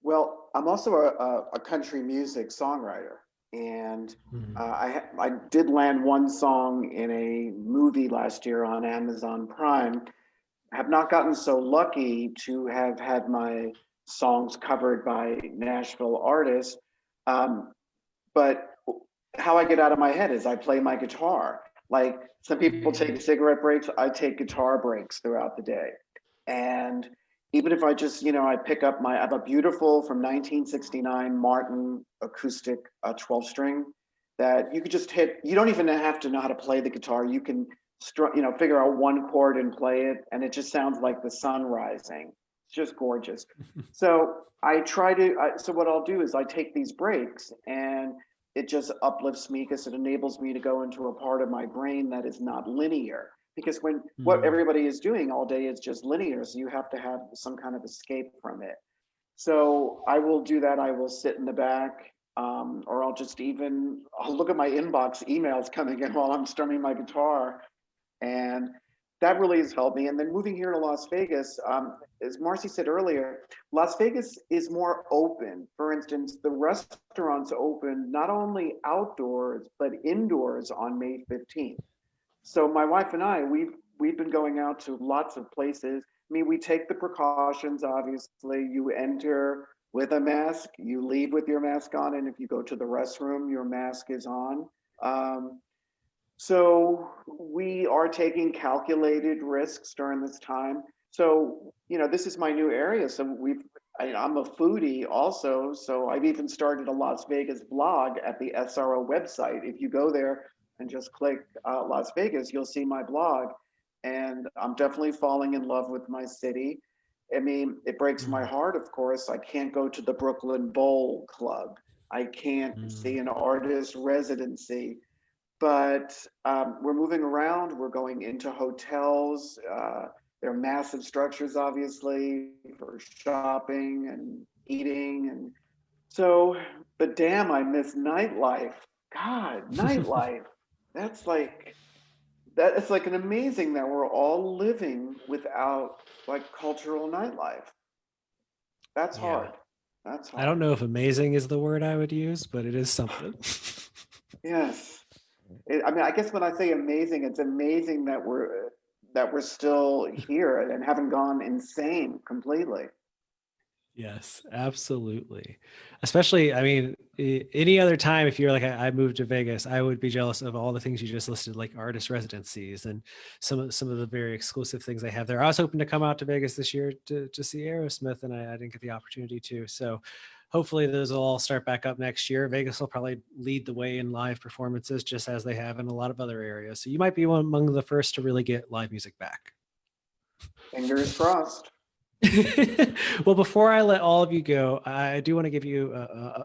Well, I'm also a country music songwriter, and I did land one song in a movie last year on Amazon Prime. Have not gotten so lucky to have had my songs covered by Nashville artists, but how I get out of my head is I play my guitar. Like some people take cigarette breaks, I take guitar breaks throughout the day. And even if I just, I pick up I have a beautiful from 1969 Martin acoustic 12 string that you could just hit. You don't even have to know how to play the guitar. You can, figure out one chord and play it, and it just sounds like the sun rising. It's just gorgeous. So so what I'll do is I take these breaks, and it just uplifts me because it enables me to go into a part of my brain that is not linear. Because when what everybody is doing all day is just linear, so you have to have some kind of escape from it. So I will do that. I will sit in the back, or I'll look at my inbox emails coming in while I'm strumming my guitar. And that really has helped me. And then moving here to Las Vegas, as Marcy said earlier, Las Vegas is more open. For instance, the restaurants open not only outdoors, but indoors on May 15th. So my wife and I, we've been going out to lots of places. I mean, we take the precautions, obviously. You enter with a mask, you leave with your mask on, and if you go to the restroom, your mask is on. So we are taking calculated risks during this time. So, this is my new area. So I'm a foodie also. So I've even started a Las Vegas blog at the SRO website. If you go there and just click Las Vegas, you'll see my blog. And I'm definitely falling in love with my city. I mean, it breaks my heart, of course. I can't go to the Brooklyn Bowl Club. I can't see an artist residency. But we're moving around. We're going into hotels. They're massive structures, obviously, for shopping and eating. And so, but damn, I miss nightlife. God, nightlife. It's like an amazing that we're all living without like cultural nightlife. That's hard. That's hard. I don't know if amazing is the word I would use, but it is something. Yes. I guess when I say amazing, it's amazing that we're still here and haven't gone insane completely. Yes, absolutely. Especially, any other time, if you're like, I moved to Vegas, I would be jealous of all the things you just listed, like artist residencies and some of the very exclusive things they have there. I was hoping to come out to Vegas this year to see Aerosmith, and I didn't get the opportunity to. So hopefully those will all start back up next year. Vegas will probably lead the way in live performances, just as they have in a lot of other areas. So you might be among the first to really get live music back. Fingers crossed. Well, before I let all of you go, I do want to give you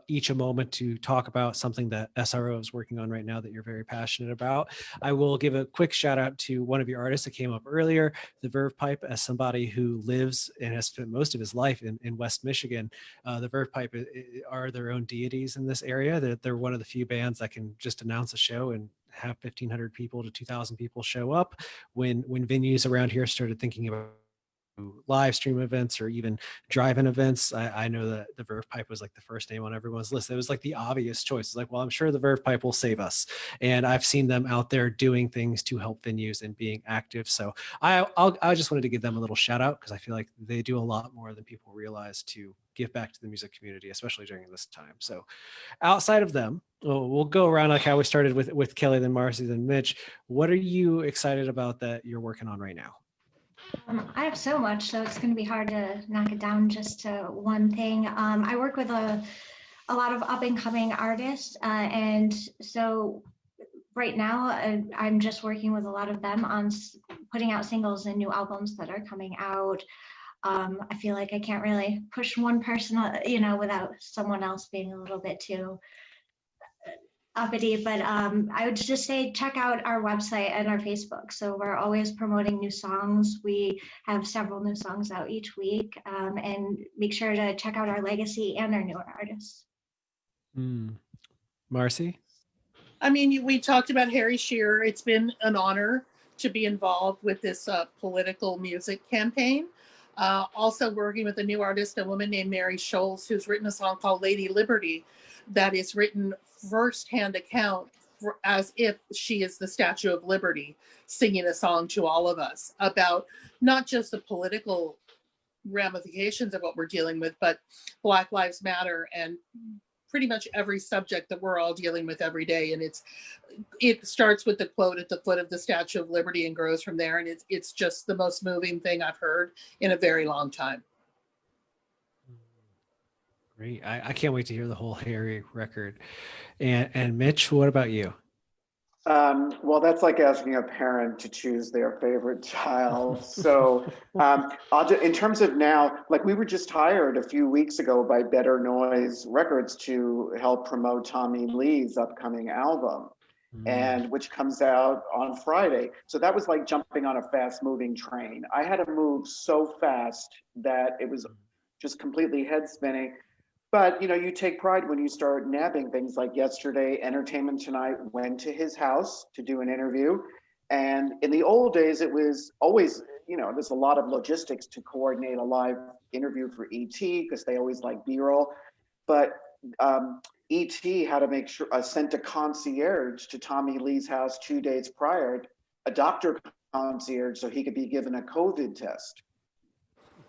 each a moment to talk about something that SRO is working on right now that you're very passionate about. I will give a quick shout out to one of your artists that came up earlier, the Verve Pipe, as somebody who lives and has spent most of his life in West Michigan. The Verve Pipe are their own deities in this area. They're one of the few bands that can just announce a show and have 1,500 people to 2,000 people show up. When venues around here started thinking about live stream events or even drive-in events, I know that the Verve Pipe was like the first name on everyone's list. It was like the obvious choice. It's like, well, I'm sure the Verve Pipe will save us. And I've seen them out there doing things to help venues and being active. So I just wanted to give them a little shout out because I feel like they do a lot more than people realize to give back to the music community, especially during this time. So outside of them, we'll go around like how we started with Kelly, then Marcy, then Mitch. What are you excited about that you're working on right now? I have so much, so it's going to be hard to knock it down just to one thing. I work with a lot of up and coming artists, and so right now I'm just working with a lot of them on putting out singles and new albums that are coming out. I feel like I can't really push one person, without someone else being a little bit too uppity, but I would just say check out our website and our Facebook. So we're always promoting new songs. We have several new songs out each week, and make sure to check out our legacy and our newer artists. Marcy? We talked about Harry Shearer. It's been an honor to be involved with this political music campaign. Also working with a new artist, a woman named Mary Scholes, who's written a song called Lady Liberty that is written firsthand account as if she is the Statue of Liberty, singing a song to all of us about not just the political ramifications of what we're dealing with, but Black Lives Matter and pretty much every subject that we're all dealing with every day. And it starts with the quote at the foot of the Statue of Liberty and grows from there. And it's just the most moving thing I've heard in a very long time. Great. I can't wait to hear the whole Harry record. And Mitch, what about you? Well, that's like asking a parent to choose their favorite child. So, in terms of now, like we were just hired a few weeks ago by Better Noise Records to help promote Tommy Lee's upcoming album, and which comes out on Friday. So that was like jumping on a fast moving train. I had to move so fast that it was just completely head spinning. But you take pride when you start nabbing things. Like yesterday, Entertainment Tonight went to his house to do an interview. And in the old days, it was always, there's a lot of logistics to coordinate a live interview for ET because they always like B-roll. But ET had to make sure sent a concierge to Tommy Lee's house 2 days prior, a doctor concierge, so he could be given a COVID test.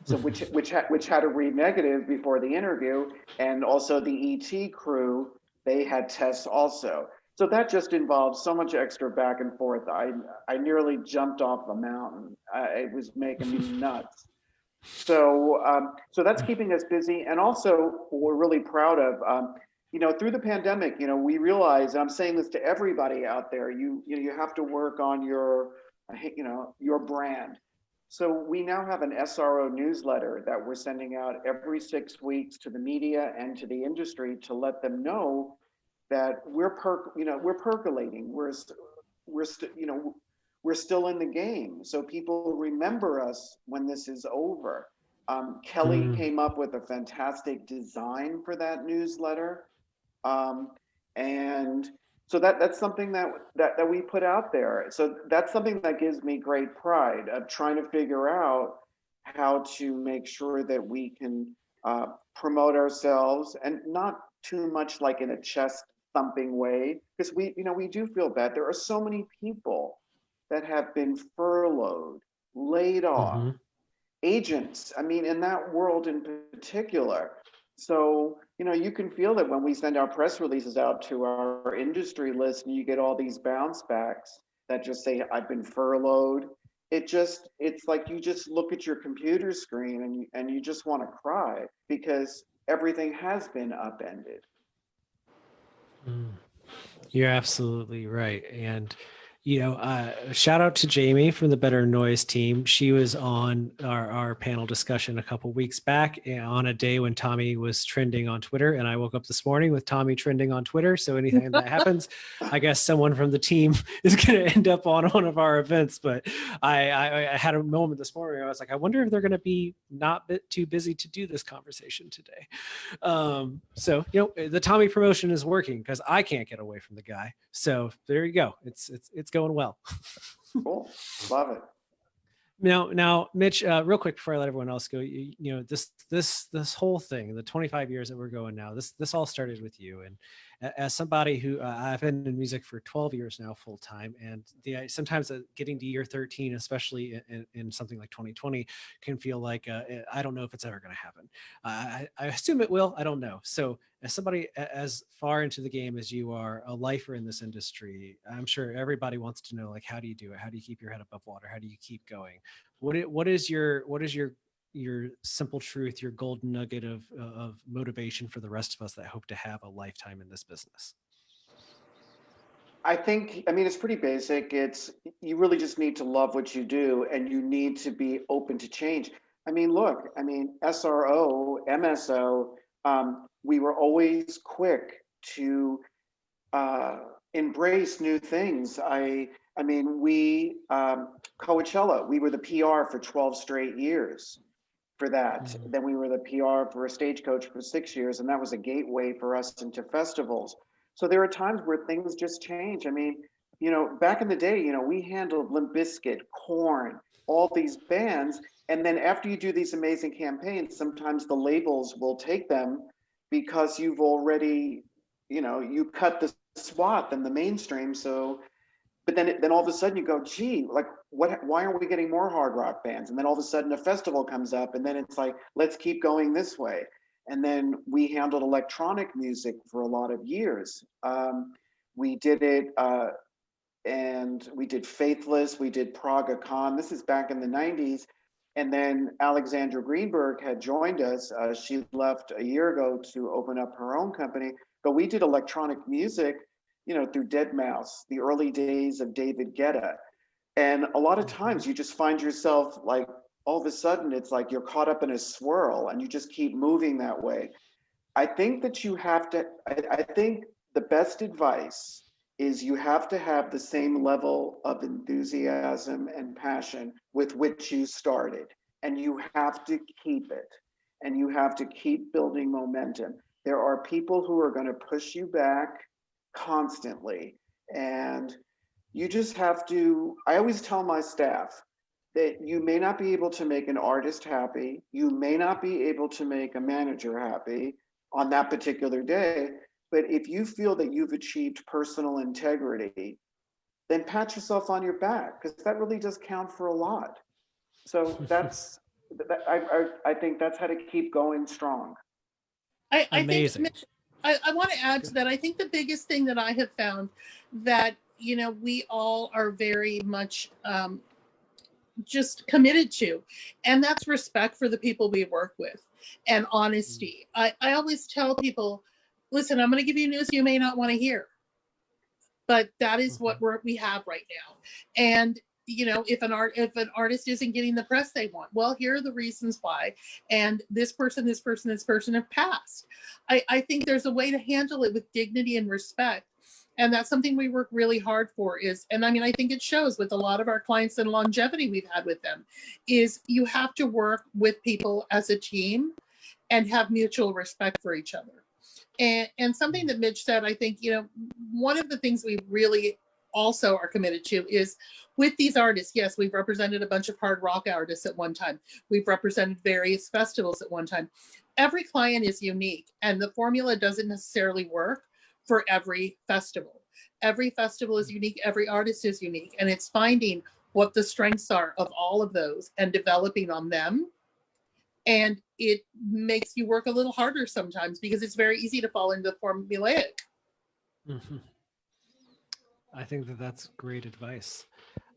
So which had to read negative before the interview, and also the ET crew, they had tests also. So that just involves so much extra back and forth. I nearly jumped off the mountain. It was making me nuts. So that's keeping us busy, and also what we're really proud of. Through the pandemic, we realize, and I'm saying this to everybody out there, you have to work on your brand. So we now have an SRO newsletter that we're sending out every 6 weeks to the media and to the industry to let them know that we're percolating. We're still in the game. So people remember us when this is over. Kelly came up with a fantastic design for that newsletter. And so that's something that we put out there. So that's something that gives me great pride of trying to figure out how to make sure that we can promote ourselves, and not too much like in a chest thumping way, because we do feel bad. There are so many people that have been furloughed, laid off, agents, in that world in particular. So, you can feel that when we send our press releases out to our industry list and you get all these bounce backs that just say, I've been furloughed. It's like you just look at your computer screen and you just want to cry because everything has been upended. You're absolutely right. And shout out to Jamie from the Better Noise team. She was on our panel discussion a couple weeks back on a day when Tommy was trending on Twitter. And I woke up this morning with Tommy trending on Twitter. So anything that happens, I guess someone from the team is going to end up on one of our events. But I had a moment this morning. I was like, I wonder if they're going to be not too busy to do this conversation today. So the Tommy promotion is working because I can't get away from the guy. So there you go. It's going well. Cool. Love it. Now, Mitch, real quick before I let everyone else go, this whole thing, the 25 years that we're going now, this all started with you. And as somebody who I've been in music for 12 years now, full time, and sometimes getting to year 13, especially in something like 2020, can feel like I don't know if it's ever going to happen. I assume it will. I don't know. So as somebody as far into the game as you are, a lifer in this industry, I'm sure everybody wants to know, like, how do you do it? How do you keep your head above water? How do you keep going? What is your simple truth, your golden nugget of motivation for the rest of us that hope to have a lifetime in this business? I think, it's pretty basic. You really just need to love what you do, and you need to be open to change. Look, SRO, MSO, we were always quick to embrace new things. Coachella, we were the PR for 12 straight years for that. Then we were the PR for a Stagecoach for 6 years, and that was a gateway for us into festivals. So there are times where things just change. Back in the day, we handled Limp Bizkit, Korn, all these bands, and then after you do these amazing campaigns, sometimes the labels will take them because you've already, you cut the swath and the mainstream. So, but then all of a sudden you go, gee, like why aren't we getting more hard rock bands? And then all of a sudden a festival comes up, and then it's like, let's keep going this way. And then we handled electronic music for a lot of years. We did it, and we did Faithless, we did Praga Con. This is back in the 90s. And then Alexandra Greenberg had joined us. She left a year ago to open up her own company, but we did electronic music, you know, through Dead Mouse, the early days of David Guetta. And a lot of times you just find yourself like, all of a sudden it's like you're caught up in a swirl and you just keep moving that way. I think that you have to, I think the best advice is you have to have the same level of enthusiasm and passion with which you started, and you have to keep it, and you have to keep building momentum. There are people who are going to push you back constantly, and you just have to, I always tell my staff that you may not be able to make an artist happy, you may not be able to make a manager happy on that particular day, but if you feel that you've achieved personal integrity, then pat yourself on your back, because that really does count for a lot. So that's, I think that's how to keep going strong. Amazing. I want to add to that. I think the biggest thing that I have found that, you know, we all are very much just committed to, and that's respect for the people we work with and honesty. I always tell people, listen, I'm going to give you news you may not want to hear, but that is what we have right now. And, you know, if an artist isn't getting the press they want, well, here are the reasons why. And this person have passed. I think there's a way to handle it with dignity and respect. And that's something we work really hard for and I mean, I think it shows with a lot of our clients and longevity we've had with them, is you have to work with people as a team and have mutual respect for each other. And something that Mitch said, I think, you know, one of the things we really also are committed to is with these artists. Yes, we've represented a bunch of hard rock artists at one time. We've represented various festivals at one time. Every client is unique, and the formula doesn't necessarily work for every festival. Every festival is unique. Every artist is unique. And it's finding what the strengths are of all of those and developing on them. And it makes you work a little harder sometimes because it's very easy to fall into formulaic. Mm-hmm. I think that's great advice.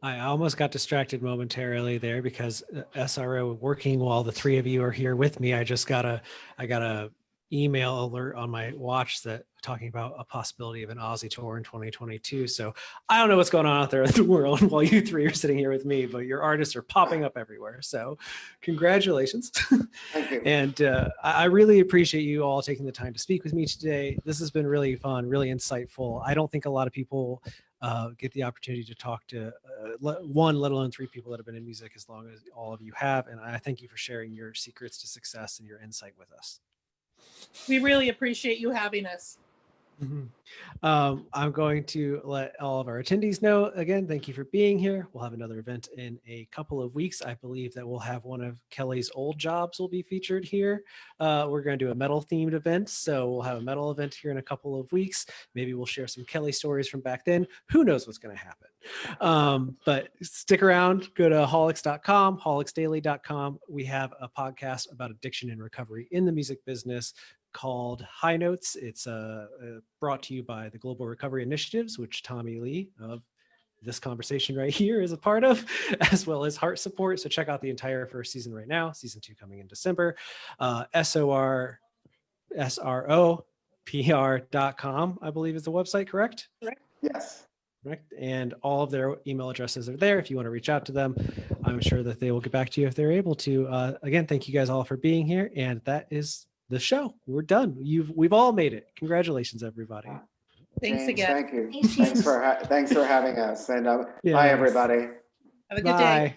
I almost got distracted momentarily there because SRO working while the three of you are here with me. I got a email alert on my watch that talking about a possibility of an Aussie tour in 2022. So I don't know what's going on out there in the world while you three are sitting here with me, but your artists are popping up everywhere. So congratulations. Thank you. And I really appreciate you all taking the time to speak with me today. This has been really fun, really insightful. I don't think a lot of people get the opportunity to talk to one, let alone three people that have been in music as long as all of you have. And I thank you for sharing your secrets to success and your insight with us. We really appreciate you having us. Mm-hmm. I'm going to let all of our attendees know again, thank you for being here. We'll have another event in a couple of weeks. I believe that we'll have one of Kelly's old jobs will be featured here. We're going to do a metal themed event. So we'll have a metal event here in a couple of weeks. Maybe we'll share some Kelly stories from back then. Who knows what's going to happen? But stick around, go to haulix.com, haulixdaily.com. We have a podcast about addiction and recovery in the music business called High Notes. It's brought to you by the Global Recovery Initiatives, which Tommy Lee of this conversation right here is a part of, as well as Heart Support. So check out the entire first season right now, season 2 coming in December. SRO PR.com, I believe is the website, correct? Yes. Correct. And all of their email addresses are there if you want to reach out to them. I'm sure that they will get back to you if they're able to. Again, thank you guys all for being here. And that is the show. We're done. We've all made it. Congratulations, everybody. Thanks James, again. Thank you. Thanks for having us. And Yeah, bye, everybody. Have a good day. Bye.